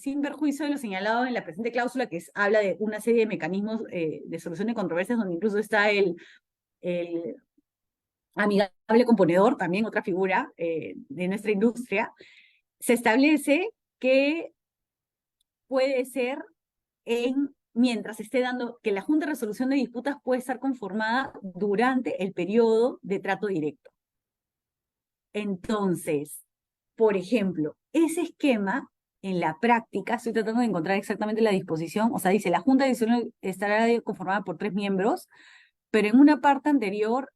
Sin perjuicio de lo señalado en la presente cláusula, que habla de una serie de mecanismos de solución de controversias, donde incluso está el amigable componedor, también otra figura de nuestra industria, se establece que puede ser mientras esté dando, que la Junta de Resolución de Disputas puede estar conformada durante el periodo de trato directo. Entonces, por ejemplo, ese esquema en la práctica, estoy tratando de encontrar exactamente la disposición, o sea, dice, la Junta de Resolución estará conformada por 3 miembros, pero en una parte anterior,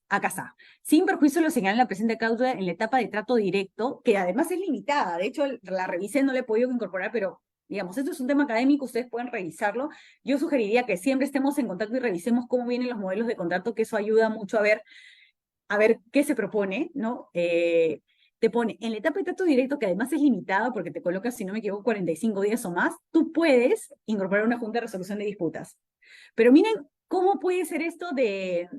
acá está, sin perjuicio lo señala en la presente cláusula en la etapa de trato directo, que además es limitada, de hecho la revisé, no le he podido incorporar, pero digamos, esto es un tema académico, ustedes pueden revisarlo. Yo sugeriría que siempre estemos en contacto y revisemos cómo vienen los modelos de contrato, que eso ayuda mucho a ver qué se propone, ¿no? Te pone en la etapa de trato directo, que además es limitada porque te colocas, si no me equivoco, 45 días o más, tú puedes incorporar una junta de resolución de disputas. Pero miren cómo puede ser esto de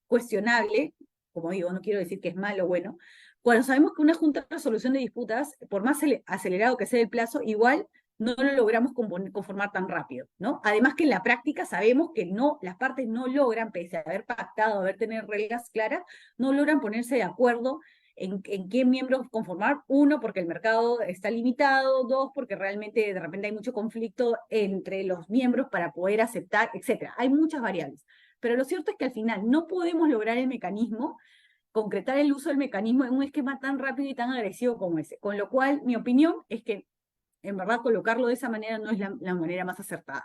cuestionable, como digo, no quiero decir que es malo o bueno, cuando sabemos que una junta de resolución de disputas, por más acelerado que sea el plazo, igual no lo logramos conformar tan rápido, ¿no? Además que en la práctica sabemos que no, las partes no logran, pese a haber pactado, haber tenido reglas claras, no logran ponerse de acuerdo en qué miembros conformar. Uno, porque el mercado está limitado. Dos, porque realmente de repente hay mucho conflicto entre los miembros para poder aceptar, etcétera. Hay muchas variables. Pero lo cierto es que al final no podemos lograr el mecanismo, concretar el uso del mecanismo en un esquema tan rápido y tan agresivo como ese. Con lo cual, mi opinión es que en verdad colocarlo de esa manera no es la manera más acertada.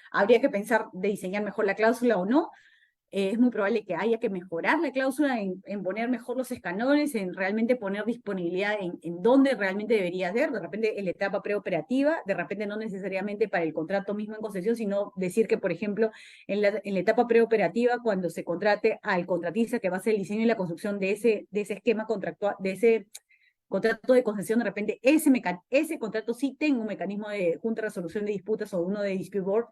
Habría que pensar de diseñar mejor la cláusula o no. Es muy probable que haya que mejorar la cláusula en poner mejor los escanones, en realmente poner disponibilidad en dónde realmente debería ser, de repente en la etapa preoperativa, de repente no necesariamente para el contrato mismo en concesión, sino decir que, por ejemplo, en la etapa preoperativa, cuando se contrate al contratista que va a hacer el diseño y la construcción de ese esquema contractual, de ese contrato de concesión, de repente ese contrato sí tenga un mecanismo de junta de resolución de disputas o uno de dispute board,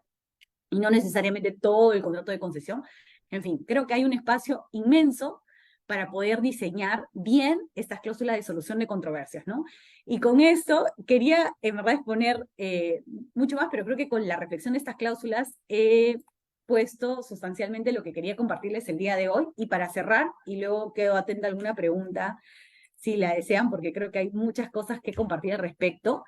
y no necesariamente todo el contrato de concesión. En fin, creo que hay un espacio inmenso para poder diseñar bien estas cláusulas de solución de controversias, ¿no? Y con esto quería, en verdad, exponer mucho más, pero creo que con la reflexión de estas cláusulas he puesto sustancialmente lo que quería compartirles el día de hoy. Y para cerrar, y luego quedo atenta a alguna pregunta si la desean, porque creo que hay muchas cosas que compartir al respecto.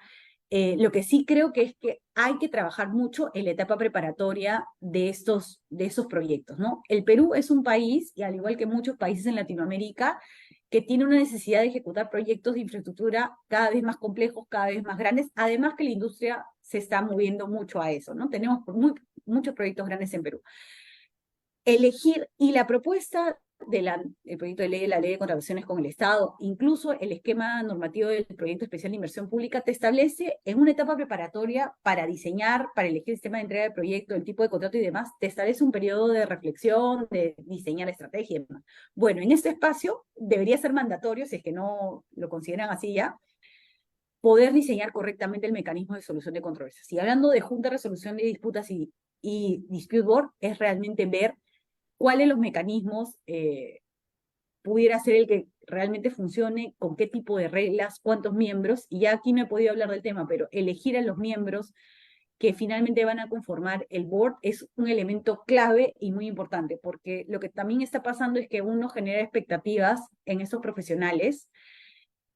Lo que sí creo que es que hay que trabajar mucho en la etapa preparatoria de esos proyectos, ¿no? El Perú es un país, y al igual que muchos países en Latinoamérica, que tiene una necesidad de ejecutar proyectos de infraestructura cada vez más complejos, cada vez más grandes, además que la industria se está moviendo mucho a eso, ¿no? Tenemos muchos proyectos grandes en Perú. Elegir, y la propuesta del proyecto de ley de la ley de contrataciones con el Estado, incluso el esquema normativo del proyecto especial de inversión pública, te establece en una etapa preparatoria para diseñar, para elegir el sistema de entrega del proyecto, el tipo de contrato y demás, te establece un periodo de reflexión, de diseñar estrategia y demás. Bueno, en este espacio debería ser mandatorio, si es que no lo consideran así ya, poder diseñar correctamente el mecanismo de solución de controversias. Y hablando de junta de resolución de disputas y dispute board, es realmente ver cuáles los mecanismos pudiera ser el que realmente funcione, con qué tipo de reglas, cuántos miembros, y ya aquí no he podido hablar del tema, pero elegir a los miembros que finalmente van a conformar el board es un elemento clave y muy importante, porque lo que también está pasando es que uno genera expectativas en esos profesionales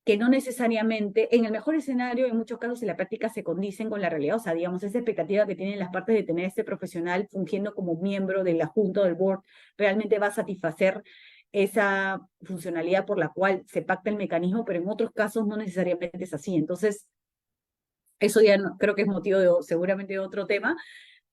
que no necesariamente, en el mejor escenario, en muchos casos en la práctica se condicen con la realidad. O sea, digamos, esa expectativa que tienen las partes de tener este profesional fungiendo como miembro de la junta o del board realmente va a satisfacer esa funcionalidad por la cual se pacta el mecanismo, pero en otros casos no necesariamente es así. Entonces, eso ya no, creo que es motivo seguramente de otro tema,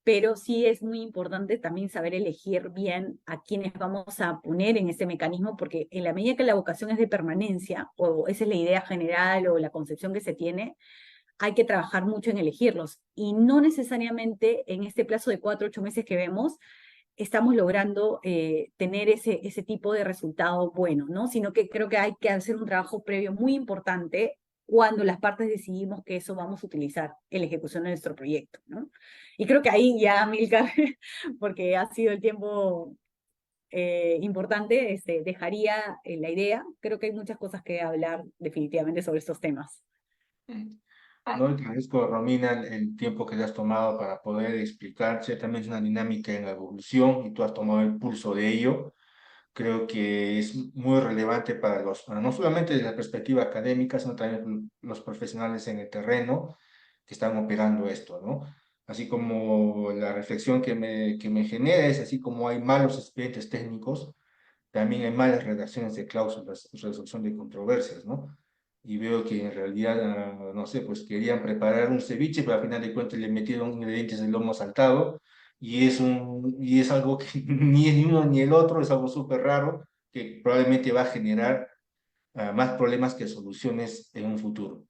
pero sí es muy importante también saber elegir bien a quienes vamos a poner en ese mecanismo, porque en la medida que la vocación es de permanencia, o esa es la idea general o la concepción que se tiene, hay que trabajar mucho en elegirlos. Y no necesariamente en este plazo de 4 o 8 meses que vemos, estamos logrando tener ese tipo de resultado bueno, ¿no? Sino que creo que hay que hacer un trabajo previo muy importante cuando las partes decidimos que eso vamos a utilizar en la ejecución de nuestro proyecto, ¿no? Y creo que ahí ya, Milcar, porque ha sido el tiempo importante, dejaría la idea. Creo que hay muchas cosas que hablar definitivamente sobre estos temas. Mm. No, te agradezco, Romina, el tiempo que te has tomado para poder explicar. Ciertamente es una dinámica en la evolución y tú has tomado el pulso de ello. Creo que es muy relevante para no solamente desde la perspectiva académica, sino también los profesionales en el terreno que están operando esto, ¿no? Así como la reflexión que me genera es, así como hay malos expedientes técnicos, también hay malas redacciones de cláusulas, resolución de controversias, ¿no? Y veo que en realidad, no sé, pues querían preparar un ceviche, pero al final de cuentas le metieron ingredientes del lomo saltado, y es algo que ni es ni uno ni el otro, es algo súper raro, que probablemente va a generar más problemas que soluciones en un futuro.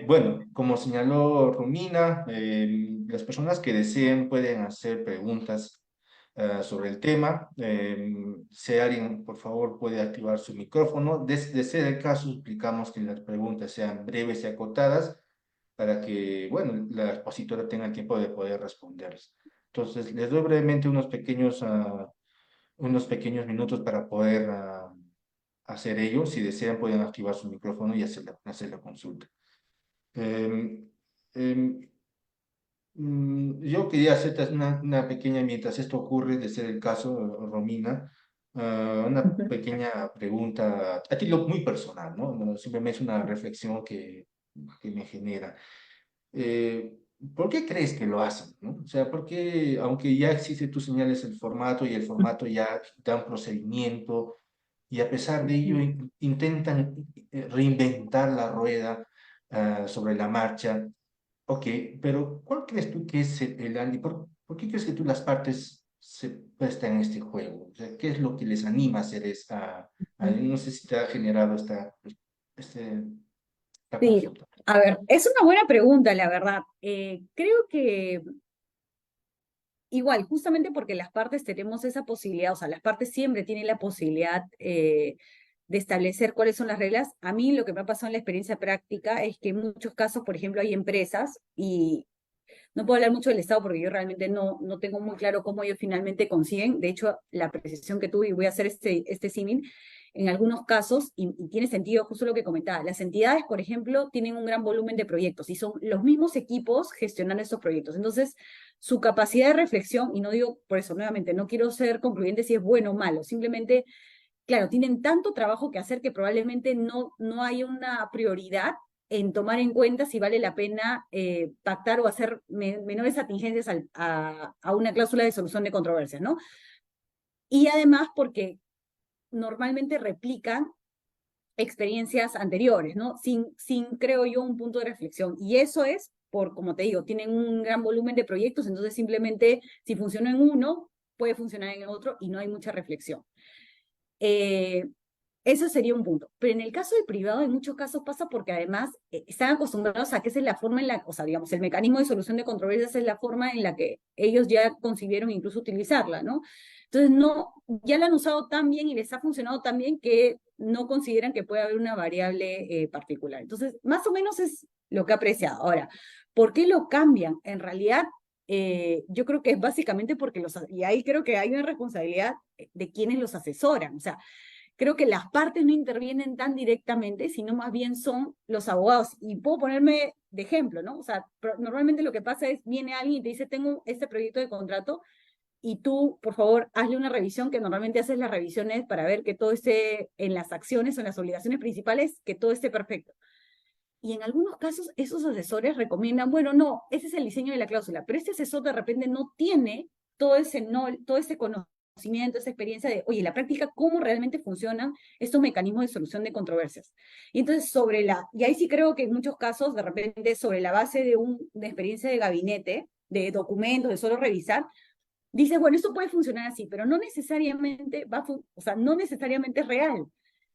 Bueno, como señaló Romina, las personas que deseen pueden hacer preguntas sobre el tema. Si alguien, por favor, puede activar su micrófono. De ser el caso, suplicamos que las preguntas sean breves y acotadas para que, bueno, la expositora tenga el tiempo de poder responderlas. Entonces, les doy brevemente unos pequeños minutos para poder hacer ello. Si desean, pueden activar su micrófono y hacer la consulta. Em, em, yo quería hacerte una pequeña, mientras esto ocurre, de ser el caso, Romina, una pequeña pregunta a título muy personal, ¿no? No, simplemente es una reflexión que me genera. Eh, ¿Por qué crees que lo hacen, no? O sea, ¿por qué, aunque ya existe, tú señales el formato y el formato ya da un procedimiento, y a pesar de ello intentan reinventar la rueda sobre la marcha? Ok, pero ¿cuál crees tú que es por qué crees que tú las partes se prestan en este juego? O sea, ¿qué es lo que les anima a hacer no sé si te ha generado este- esta Sí, consulta. a ver, es una buena pregunta, la verdad. Creo que igual, justamente porque las partes tenemos esa posibilidad, o sea, las partes siempre tienen la posibilidad de establecer cuáles son las reglas. A mí lo que me ha pasado en la experiencia práctica es que en muchos casos, por ejemplo, hay empresas y no puedo hablar mucho del Estado porque yo realmente no tengo muy claro cómo ellos finalmente consiguen. De hecho, la precisión que tuve, y voy a hacer este símil, en algunos casos, y tiene sentido justo lo que comentaba, las entidades, por ejemplo, tienen un gran volumen de proyectos y son los mismos equipos gestionando estos proyectos. Entonces, su capacidad de reflexión, y no digo por eso, nuevamente, no quiero ser concluyente si es bueno o malo, simplemente claro, tienen tanto trabajo que hacer que probablemente no hay una prioridad en tomar en cuenta si vale la pena pactar o hacer menores atingencias a una cláusula de solución de controversias, ¿no? Y además porque normalmente replican experiencias anteriores, ¿no? Creo yo, un punto de reflexión. Y eso es por, como te digo, tienen un gran volumen de proyectos, entonces simplemente si funcionó en uno, puede funcionar en el otro y no hay mucha reflexión. Eh, Eso sería un punto. Pero en el caso del privado, en muchos casos pasa porque además están acostumbrados a que esa es la forma en la, o sea, digamos, el mecanismo de solución de controversias es la forma en la que ellos ya concibieron incluso utilizarla, ¿no? Entonces, no, ya la han usado tan bien y les ha funcionado tan bien que no consideran que puede haber una variable particular. Entonces, más o menos es lo que he apreciado. Ahora, ¿por qué lo cambian? En realidad, yo creo que es básicamente porque y ahí creo que hay una responsabilidad de quienes los asesoran. O sea, creo que las partes no intervienen tan directamente, sino más bien son los abogados. Y puedo ponerme de ejemplo, ¿no? O sea, normalmente lo que pasa es, viene alguien y te dice, tengo este proyecto de contrato y tú, por favor, hazle una revisión, que normalmente haces las revisiones para ver que todo esté en las acciones o en las obligaciones principales, que todo esté perfecto. Y en algunos casos esos asesores recomiendan, bueno, no, ese es el diseño de la cláusula, pero este asesor de repente no tiene todo ese conocimiento, esa experiencia de, oye, la práctica, cómo realmente funcionan estos mecanismos de solución de controversias. Y entonces y ahí sí creo que en muchos casos, de repente, sobre la base de experiencia de gabinete, de documentos, de solo revisar, dices, bueno, esto puede funcionar así, pero no necesariamente o sea, no necesariamente es real.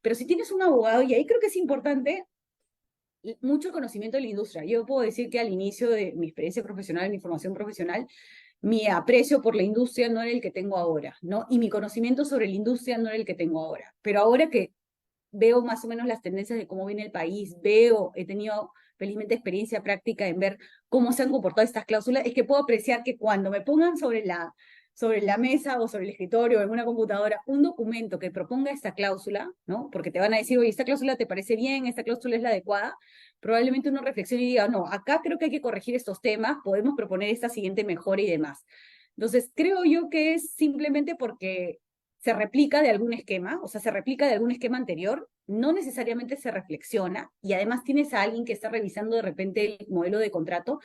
Pero si tienes un abogado, y ahí creo que es importante mucho conocimiento de la industria. Yo puedo decir que al inicio de mi experiencia profesional, mi formación profesional, mi aprecio por la industria no era el que tengo ahora, ¿no? Y mi conocimiento sobre la industria no era el que tengo ahora. Pero ahora que veo más o menos las tendencias de cómo viene el país, he tenido felizmente experiencia práctica en ver cómo se han comportado estas cláusulas, es que puedo apreciar que cuando me pongan sobre la mesa o sobre el escritorio o en una computadora un documento que proponga esta cláusula, ¿no? Porque te van a decir, oye, esta cláusula te parece bien, esta cláusula es la adecuada, probablemente uno reflexione y diga, no, acá creo que hay que corregir estos temas, podemos proponer esta siguiente mejora y demás. Entonces, creo yo que es simplemente porque se replica de algún esquema, o sea, se replica de algún esquema anterior, no necesariamente se reflexiona, y además tienes a alguien que está revisando de repente el modelo de contrato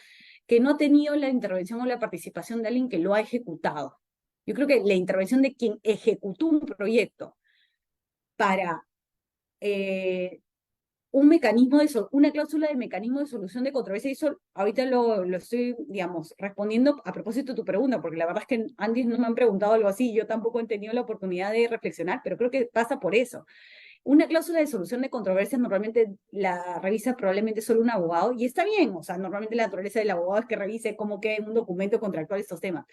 que no ha tenido la intervención o la participación de alguien que lo ha ejecutado. Yo creo que la intervención de quien ejecutó un proyecto para un mecanismo una cláusula de mecanismo de solución de controversia, y eso ahorita lo estoy, digamos, respondiendo a propósito de tu pregunta, porque la verdad es que antes no me han preguntado algo así, yo tampoco he tenido la oportunidad de reflexionar, pero creo que pasa por eso. Una cláusula de solución de controversias normalmente la revisa probablemente solo un abogado, y está bien, o sea, normalmente la naturaleza del abogado es que revise cómo queda en un documento contractual estos temas,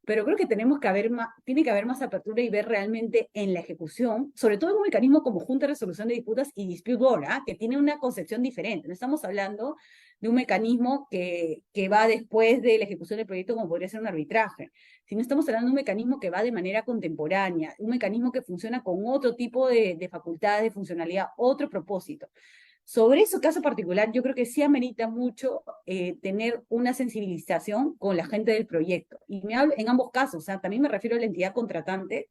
pero creo que tenemos que haber más, tiene que haber más apertura y ver realmente en la ejecución, sobre todo en un mecanismo como Junta de Resolución de Disputas y Dispute Board, ¿ah? Que tiene una concepción diferente. No estamos hablando de un mecanismo que va después de la ejecución del proyecto, como podría ser un arbitraje, sino estamos hablando de un mecanismo que va de manera contemporánea, un mecanismo que funciona con otro tipo de facultades, de funcionalidad, otro propósito. Sobre ese caso particular, yo creo que sí amerita mucho tener una sensibilización con la gente del proyecto. Y me hablo en ambos casos, o sea, también me refiero a la entidad contratante,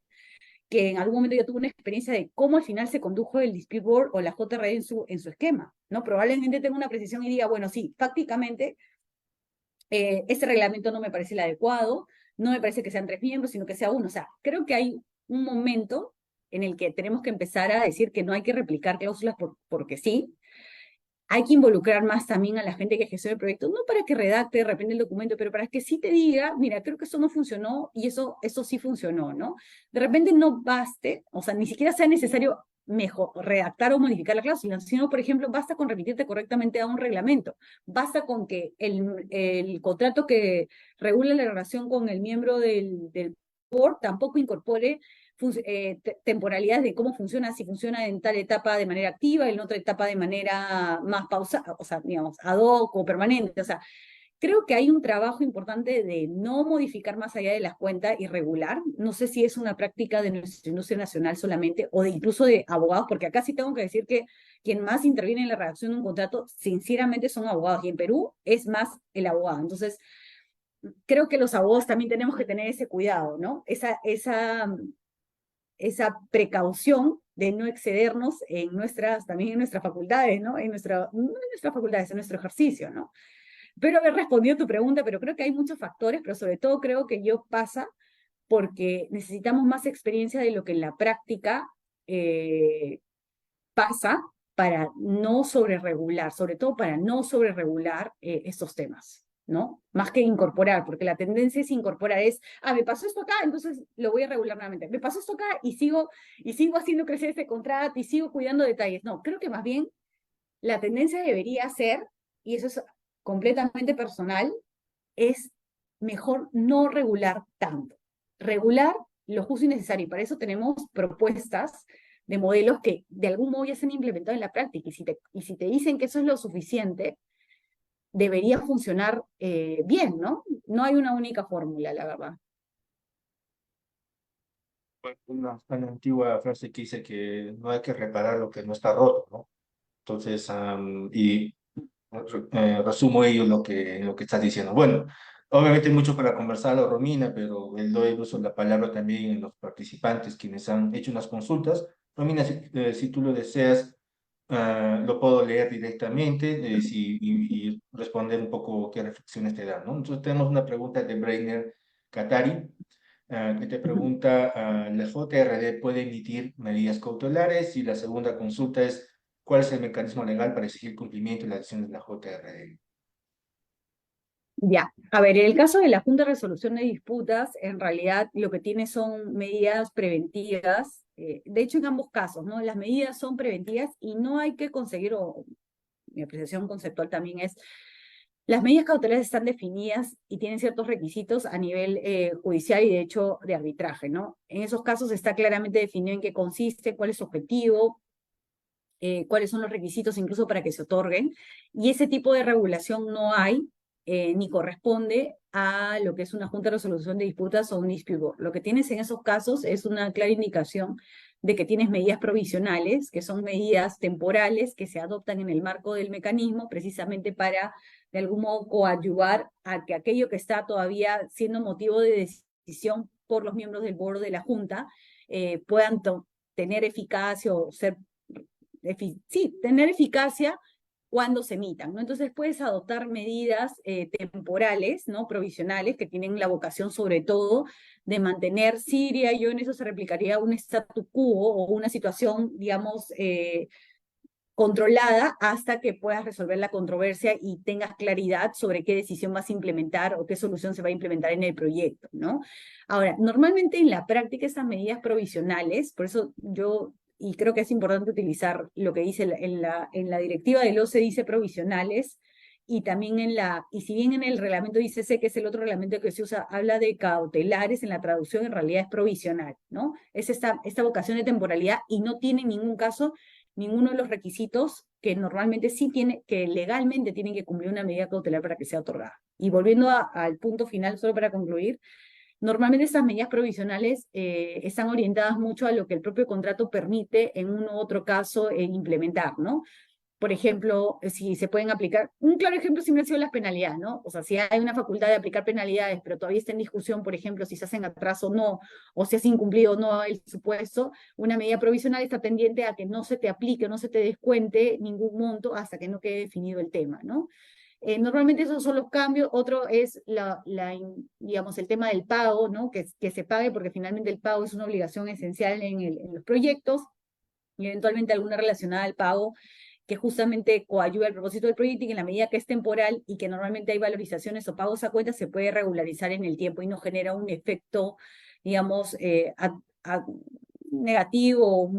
que en algún momento yo tuve una experiencia de cómo al final se condujo el dispute board o la JRE en su esquema, ¿no? Probablemente tenga una precisión y diga, bueno, sí, fácticamente este reglamento no me parece el adecuado, no me parece que sean 3 miembros, sino que sea uno. O sea, creo que hay un momento en el que tenemos que empezar a decir que no hay que replicar cláusulas porque sí, hay que involucrar más también a la gente que gestiona el proyecto, no para que redacte de repente el documento, pero para que sí te diga, mira, creo que eso no funcionó y eso sí funcionó, ¿no? De repente no baste, o sea, ni siquiera sea necesario mejor redactar o modificar la cláusula, sino, por ejemplo, basta con remitirte correctamente a un reglamento, basta con que el contrato que regula la relación con el miembro del board tampoco incorpore temporalidades de cómo funciona, si funciona en tal etapa de manera activa, en otra etapa de manera más pausada, o sea, digamos, ad hoc o permanente. O sea, creo que hay un trabajo importante de no modificar más allá de las cuentas y regular. No sé si es una práctica de nuestra industria nacional solamente o de incluso de abogados, porque acá sí tengo que decir que quien más interviene en la redacción de un contrato, sinceramente, son abogados, y en Perú es más el abogado. Entonces, creo que los abogados también tenemos que tener ese cuidado, ¿no? Esa precaución de no excedernos en también en nuestras facultades, ¿no? No en nuestras facultades, en nuestro ejercicio, ¿no? Pero haber respondido a tu pregunta, pero creo que hay muchos factores, pero sobre todo creo que yo pasa porque necesitamos más experiencia de lo que en la práctica eh, pasa para no sobreregular, sobre todo para no sobreregular estos temas, ¿no? Más que incorporar, porque la tendencia es incorporar, me pasó esto acá, entonces lo voy a regular nuevamente. Me pasó esto acá y sigo haciendo crecer este contrato y sigo cuidando detalles. No, creo que más bien la tendencia debería ser, y eso es completamente personal, es mejor no regular tanto. Regular lo justo y necesario. Y para eso tenemos propuestas de modelos que de algún modo ya se han implementado en la práctica. Y si te dicen que eso es lo suficiente, debería funcionar bien, ¿no? No hay una única fórmula, la verdad. Una antigua frase que dice que no hay que reparar lo que no está roto, ¿no? Entonces, resumo ello lo que estás diciendo. Bueno, obviamente hay mucho para conversarlo, Romina, pero el doy uso de la palabra también a los participantes quienes han hecho unas consultas. Romina, si tú lo deseas, lo puedo leer directamente y responder un poco qué reflexiones te dan, ¿no? Entonces tenemos una pregunta de Brainer Katari, que te pregunta, ¿la JRD puede emitir medidas cautelares? Y la segunda consulta es, ¿cuál es el mecanismo legal para exigir cumplimiento de las decisiones de la JRD? Ya, a ver, en el caso de la Junta de Resolución de Disputas, en realidad lo que tiene son medidas preventivas, de hecho en ambos casos, ¿no? Las medidas son preventivas y no hay que conseguir, o mi apreciación conceptual también es, las medidas cautelares están definidas y tienen ciertos requisitos a nivel judicial y de hecho de arbitraje, ¿no? En esos casos está claramente definido en qué consiste, cuál es su objetivo, cuáles son los requisitos incluso para que se otorguen, y ese tipo de regulación no hay ni corresponde a lo que es una junta de resolución de disputas o un dispute board. Lo que tienes en esos casos es una clara indicación de que tienes medidas provisionales, que son medidas temporales que se adoptan en el marco del mecanismo precisamente para, de algún modo, coadyuvar a que aquello que está todavía siendo motivo de decisión por los miembros del board de la Junta puedan tener eficacia o ser, sí, tener eficacia cuando se emitan, ¿no? Entonces puedes adoptar medidas temporales, ¿no? Provisionales, que tienen la vocación sobre todo de mantener, sí diría yo, en eso se replicaría un statu quo o una situación, digamos, controlada hasta que puedas resolver la controversia y tengas claridad sobre qué decisión vas a implementar o qué solución se va a implementar en el proyecto, ¿no? Ahora, normalmente en la práctica estas medidas provisionales, por eso yo y creo que es importante utilizar lo que dice en la directiva del OCE dice provisionales, y también y si bien en el reglamento dice C, que es el otro reglamento que se usa, habla de cautelares, en la traducción en realidad es provisional, ¿no? Es esta vocación de temporalidad y no tiene en ningún caso ninguno de los requisitos que normalmente sí tiene, que legalmente tienen que cumplir una medida cautelar para que sea otorgada. Y volviendo al punto final, solo para concluir, normalmente estas medidas provisionales están orientadas mucho a lo que el propio contrato permite en uno u otro caso implementar, ¿no? Por ejemplo, si se pueden aplicar, un claro ejemplo siempre han sido las penalidades, ¿no? O sea, si hay una facultad de aplicar penalidades, pero todavía está en discusión, por ejemplo, si se hacen atraso o no, o si has incumplido o no el supuesto, una medida provisional está tendiente a que no se te aplique, no se te descuente ningún monto hasta que no quede definido el tema, ¿no? Normalmente esos son los cambios. Otro es digamos, el tema del pago, ¿no? Que se pague, porque finalmente el pago es una obligación esencial en los proyectos, y eventualmente alguna relacionada al pago que justamente coayuda al propósito del proyecto, y que en la medida que es temporal y que normalmente hay valorizaciones o pagos a cuenta, se puede regularizar en el tiempo y no genera un efecto, digamos, negativo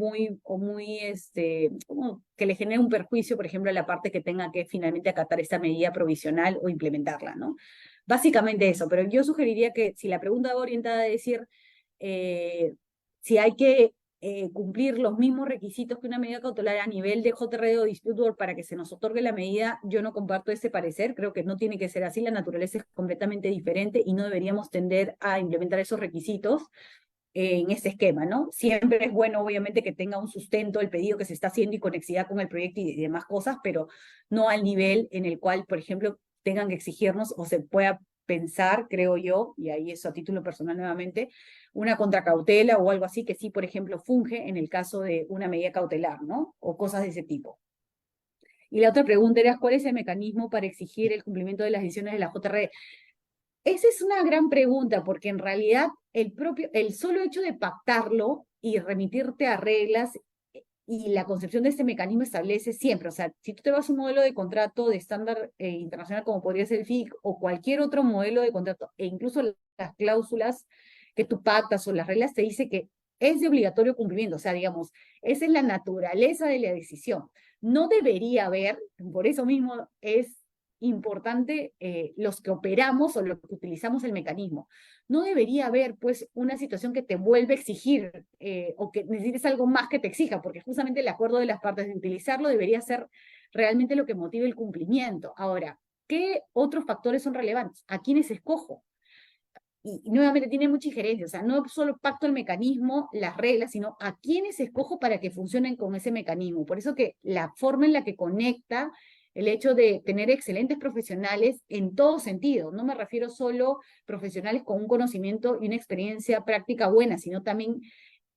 como que le genere un perjuicio, por ejemplo, a la parte que tenga que finalmente acatar esta medida provisional o implementarla, ¿no? Básicamente eso, pero yo sugeriría que si la pregunta va orientada a decir si hay que cumplir los mismos requisitos que una medida cautelar a nivel de JRD o Dispute Board para que se nos otorgue la medida, yo no comparto ese parecer, creo que no tiene que ser así, la naturaleza es completamente diferente y no deberíamos tender a implementar esos requisitos en ese esquema, ¿no? Siempre es bueno, obviamente, que tenga un sustento el pedido que se está haciendo y conexidad con el proyecto y demás cosas, pero no al nivel en el cual, por ejemplo, tengan que exigirnos o se pueda pensar, creo yo, y ahí eso a título personal nuevamente, una contracautela o algo así que sí, por ejemplo, funge en el caso de una medida cautelar, ¿no? O cosas de ese tipo. Y la otra pregunta era, ¿cuál es el mecanismo para exigir el cumplimiento de las decisiones de la JRD? Esa es una gran pregunta, porque en realidad el solo hecho de pactarlo y remitirte a reglas y la concepción de este mecanismo establece siempre, o sea, si tú te vas a un modelo de contrato de estándar internacional como podría ser el FIC o cualquier otro modelo de contrato, e incluso las cláusulas que tú pactas o las reglas te dice que es de obligatorio cumplimiento, o sea, digamos, esa es la naturaleza de la decisión. No debería haber, por eso mismo es importante los que operamos o los que utilizamos el mecanismo. No debería haber, pues, una situación que te vuelve a exigir o que necesites algo más que te exija, porque justamente el acuerdo de las partes de utilizarlo debería ser realmente lo que motive el cumplimiento. Ahora, ¿qué otros factores son relevantes? ¿A quiénes escojo? Y nuevamente tiene mucha injerencia, o sea, no solo pacto el mecanismo, las reglas, sino a quiénes escojo para que funcionen con ese mecanismo. Por eso que la forma en la que conecta el hecho de tener excelentes profesionales en todo sentido, no me refiero solo profesionales con un conocimiento y una experiencia práctica buena, sino también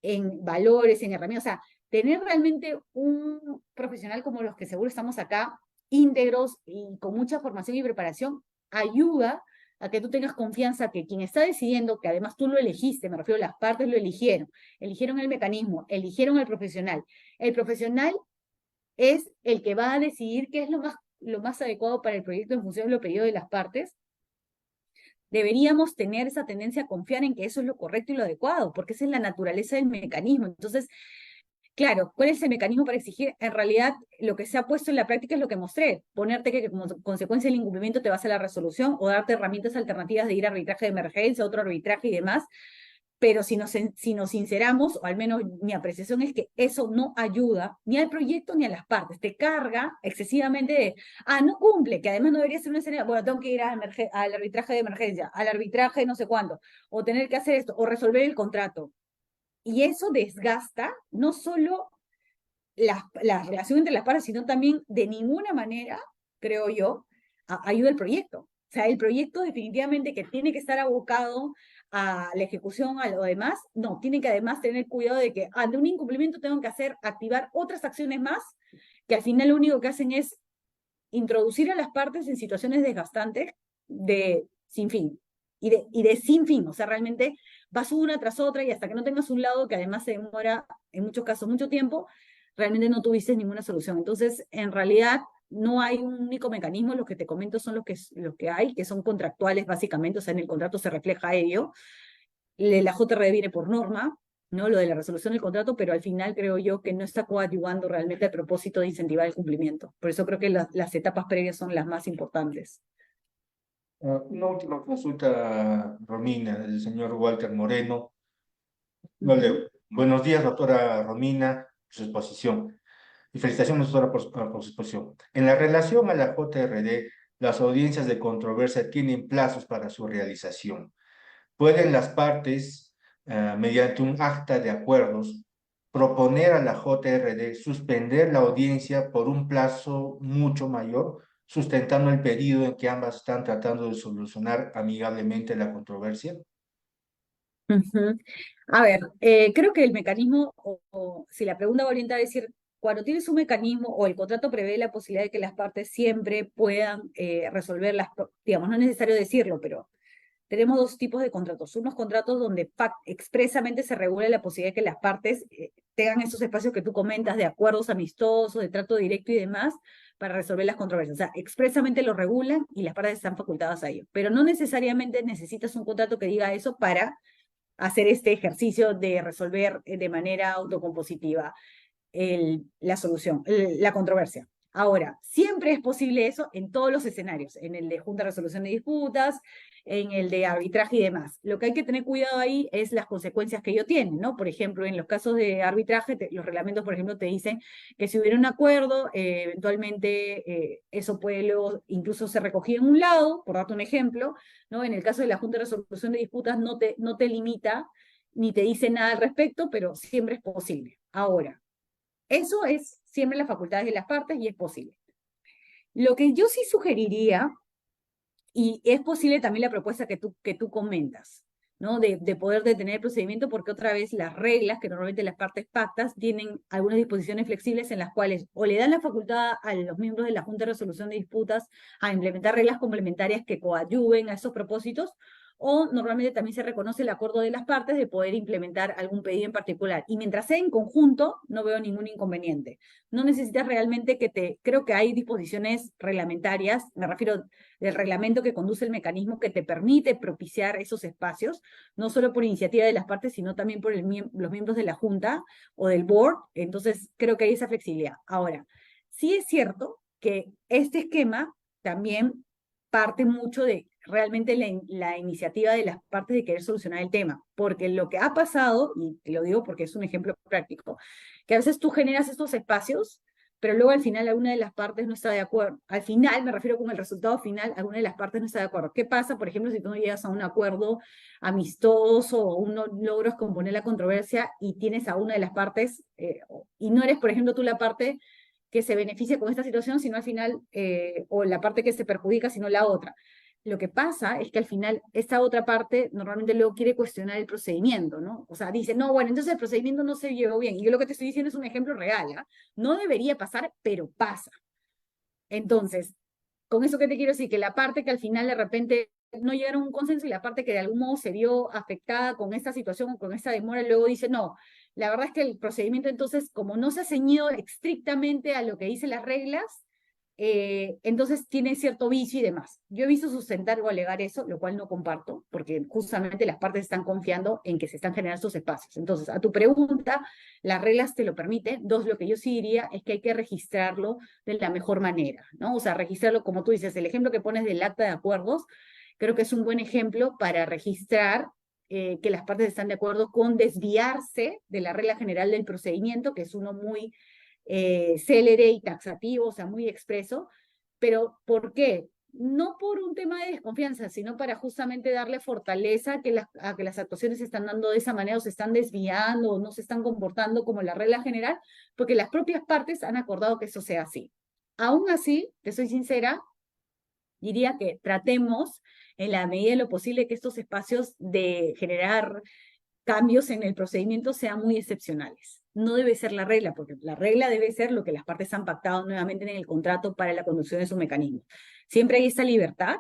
en valores, en herramientas, o sea, tener realmente un profesional como los que seguro estamos acá, íntegros y con mucha formación y preparación, ayuda a que tú tengas confianza que quien está decidiendo, que además tú lo elegiste, me refiero, las partes lo eligieron el mecanismo, eligieron el profesional. El profesional es el que va a decidir qué es lo más adecuado para el proyecto en función de lo pedido de las partes. Deberíamos tener esa tendencia a confiar en que eso es lo correcto y lo adecuado, porque esa es la naturaleza del mecanismo. Entonces, claro, ¿cuál es el mecanismo para exigir? En realidad, lo que se ha puesto en la práctica es lo que mostré, ponerte que como consecuencia del incumplimiento te vas a la resolución o darte herramientas alternativas de ir a arbitraje de emergencia, otro arbitraje y demás, pero si nos sinceramos, o al menos mi apreciación es que eso no ayuda ni al proyecto ni a las partes, te carga excesivamente de, no cumple, que además no debería ser una escena, bueno, tengo que ir al arbitraje de emergencia, al arbitraje no sé cuándo, o tener que hacer esto, o resolver el contrato. Y eso desgasta no solo la relación entre las partes, sino también de ninguna manera, creo yo, ayuda al proyecto. O sea, el proyecto definitivamente que tiene que estar abocado a la ejecución, a lo demás, no, tiene que además tener cuidado de que ante un incumplimiento tengo que activar otras acciones más, que al final lo único que hacen es introducir a las partes en situaciones desgastantes de sin fin. Y de sin fin, o sea, realmente vas una tras otra y hasta que no tengas un lado que además se demora, en muchos casos, mucho tiempo, realmente no tuviste ninguna solución. Entonces, en realidad, no hay un único mecanismo, los que te comento son los que hay, que son contractuales básicamente, o sea, en el contrato se refleja ello. La JRD viene por norma, ¿no? Lo de la resolución del contrato, pero al final creo yo que no está coadyuvando realmente el propósito de incentivar el cumplimiento. Por eso creo que las etapas previas son las más importantes. Una última consulta, Romina, del señor Walter Moreno. Lo Ujú. leo. Buenos días, doctora Romina, por su exposición. Y felicitaciones, doctora, por su exposición. En la relación a la JRD, las audiencias de controversia tienen plazos para su realización. Pueden las partes, mediante un acta de acuerdos, proponer a la JRD suspender la audiencia por un plazo mucho mayor, sustentando el pedido en que ambas están tratando de solucionar amigablemente la controversia. Ujú. A ver, creo que el mecanismo, o si la pregunta va orientada a decir, cuando tienes un mecanismo o el contrato prevé la posibilidad de que las partes siempre puedan resolver digamos, no es necesario decirlo, pero tenemos dos tipos de contratos. Unos contratos donde expresamente se regula la posibilidad de que las partes tengan esos espacios que tú comentas de acuerdos amistosos, de trato directo y demás, para resolver las controversias. O sea, expresamente lo regulan y las partes están facultadas a ello. Pero no necesariamente necesitas un contrato que diga eso para hacer este ejercicio de resolver de manera autocompositiva la solución, la controversia. Ahora, siempre es posible eso en todos los escenarios, en el de junta de resolución de disputas, en el de arbitraje y demás. Lo que hay que tener cuidado ahí es las consecuencias que ello tiene, ¿no? Por ejemplo, en los casos de arbitraje, los reglamentos, por ejemplo, te dicen que si hubiera un acuerdo, eventualmente eso puede luego incluso ser recogido en un lado, por darte un ejemplo, ¿no? En el caso de la junta de resolución de disputas no te limita ni te dice nada al respecto, pero siempre es posible. Ahora, eso es siempre las facultades de las partes y es posible. Lo que yo sí sugeriría, y es posible también la propuesta que tú comentas, ¿no? De poder detener el procedimiento, porque otra vez las reglas que normalmente las partes pactas tienen algunas disposiciones flexibles en las cuales o le dan la facultad a los miembros de la Junta de Resolución de Disputas a implementar reglas complementarias que coadyuven a esos propósitos, o normalmente también se reconoce el acuerdo de las partes de poder implementar algún pedido en particular. Y mientras sea en conjunto, no veo ningún inconveniente. No necesitas realmente creo que hay disposiciones reglamentarias, me refiero del reglamento que conduce el mecanismo que te permite propiciar esos espacios, no solo por iniciativa de las partes, sino también por los miembros de la Junta o del board. Entonces, creo que hay esa flexibilidad. Ahora, sí es cierto que este esquema también parte mucho de realmente la iniciativa de las partes de querer solucionar el tema, porque lo que ha pasado, y te lo digo porque es un ejemplo práctico, que a veces tú generas estos espacios, pero luego al final alguna de las partes no está de acuerdo. Al final, me refiero con el resultado final, alguna de las partes no está de acuerdo. ¿Qué pasa, por ejemplo, si tú no llegas a un acuerdo amistoso o no logras componer la controversia y tienes a una de las partes, y no eres, por ejemplo, tú la parte que se beneficia con esta situación, sino al final, o la parte que se perjudica, sino la otra. Lo que pasa es que al final esta otra parte normalmente luego quiere cuestionar el procedimiento, ¿no? O sea, dice, no, bueno, entonces el procedimiento no se llevó bien. Y yo lo que te estoy diciendo es un ejemplo real, ¿ah? No debería pasar, pero pasa. Entonces, con eso que te quiero decir, que la parte que al final de repente no llegaron a un consenso y la parte que de algún modo se vio afectada con esta situación o con esta demora, luego dice, no, la verdad es que el procedimiento entonces, como no se ha ceñido estrictamente a lo que dicen las reglas, entonces tiene cierto vicio y demás. Yo he visto sustentar o alegar eso, lo cual no comparto, porque justamente las partes están confiando en que se están generando estos espacios. Entonces, a tu pregunta, las reglas te lo permiten. Dos, lo que yo sí diría es que hay que registrarlo de la mejor manera, ¿no? O sea, registrarlo como tú dices, el ejemplo que pones del acta de acuerdos, creo que es un buen ejemplo para registrar que las partes están de acuerdo con desviarse de la regla general del procedimiento, que es uno muy célere y taxativo, o sea, muy expreso. Pero ¿por qué? No por un tema de desconfianza, sino para justamente darle fortaleza a que las actuaciones se están dando de esa manera o se están desviando o no se están comportando como la regla general, porque las propias partes han acordado que eso sea así. Aún así, te soy sincera, diría que tratemos en la medida de lo posible que estos espacios de generar cambios en el procedimiento sean muy excepcionales. No debe ser la regla, porque la regla debe ser lo que las partes han pactado nuevamente en el contrato para la conducción de su mecanismo. Siempre hay esta libertad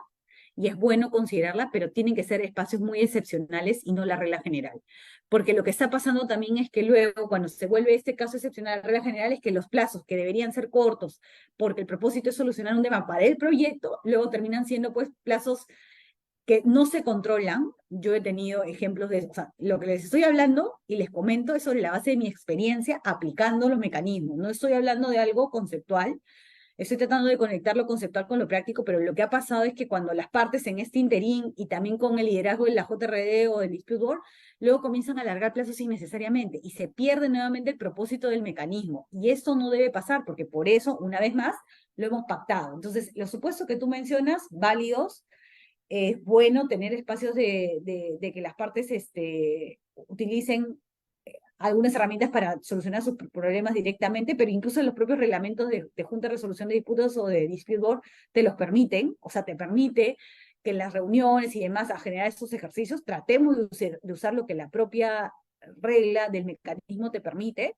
y es bueno considerarla, pero tienen que ser espacios muy excepcionales y no la regla general. Porque lo que está pasando también es que luego, cuando se vuelve este caso excepcional a la regla general, es que los plazos que deberían ser cortos, porque el propósito es solucionar un tema para el proyecto, luego terminan siendo pues plazos que no se controlan. Yo he tenido ejemplos de, o sea, lo que les estoy hablando y les comento es sobre la base de mi experiencia aplicando los mecanismos. No estoy hablando de algo conceptual, estoy tratando de conectar lo conceptual con lo práctico, pero lo que ha pasado es que cuando las partes en este interín y también con el liderazgo de la JRD o del Dispute Board, luego comienzan a alargar plazos innecesariamente y se pierde nuevamente el propósito del mecanismo. Y esto no debe pasar porque por eso, una vez más, lo hemos pactado. Entonces, los supuestos que tú mencionas, válidos, es bueno tener espacios de que las partes utilicen algunas herramientas para solucionar sus problemas directamente, pero incluso los propios reglamentos de Junta de Resolución de Disputas o de Dispute Board te los permiten, o sea, te permite que en las reuniones y demás a generar estos ejercicios tratemos de usar lo que la propia regla del mecanismo te permite.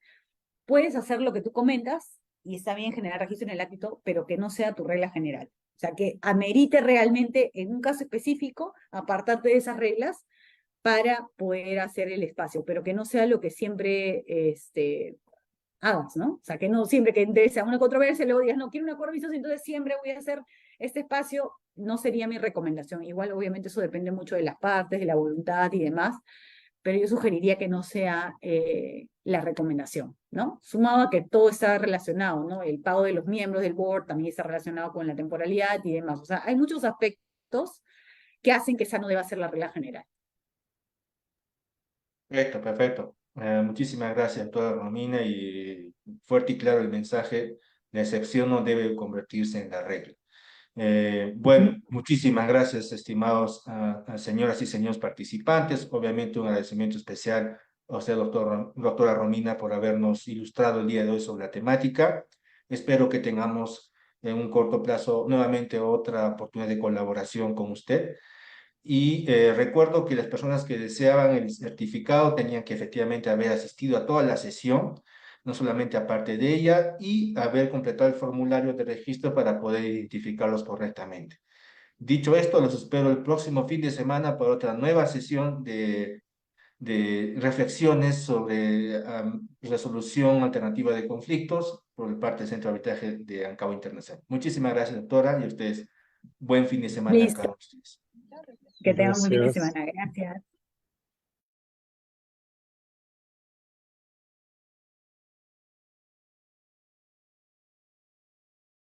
Puedes hacer lo que tú comentas y está bien generar registro en el ámbito, pero que no sea tu regla general. O sea, que amerite realmente en un caso específico apartarte de esas reglas para poder hacer el espacio, pero que no sea lo que siempre hagas, ¿no? O sea, que no siempre que interesa una controversia, luego digas, no, quiero un acuerdo vistoso, entonces siempre voy a hacer este espacio, no sería mi recomendación. Igual, obviamente, eso depende mucho de las partes, de la voluntad y demás, pero yo sugeriría que no sea la recomendación, ¿no? Sumado a que todo está relacionado, ¿no? El pago de los miembros del board también está relacionado con la temporalidad y demás. O sea, hay muchos aspectos que hacen que esa no deba ser la regla general. Perfecto, perfecto. Muchísimas gracias, doctora Romina, y fuerte y claro el mensaje, la excepción no debe convertirse en la regla. Bueno, muchísimas gracias, estimados señoras y señores participantes. Obviamente un agradecimiento especial a usted, doctora Romina, por habernos ilustrado el día de hoy sobre la temática. Espero que tengamos en un corto plazo nuevamente otra oportunidad de colaboración con usted. Y recuerdo que las personas que deseaban el certificado tenían que efectivamente haber asistido a toda la sesión, no solamente a parte de ella, y haber completado el formulario de registro para poder identificarlos correctamente. Dicho esto, los espero el próximo fin de semana para otra nueva sesión de reflexiones sobre resolución alternativa de conflictos por parte del Centro de Arbitraje de Ancagua Internacional. Muchísimas gracias, doctora, y a ustedes buen fin de semana a Listo, cada uno de ustedes. que tengan un buen fin de Gracias. semana. Gracias.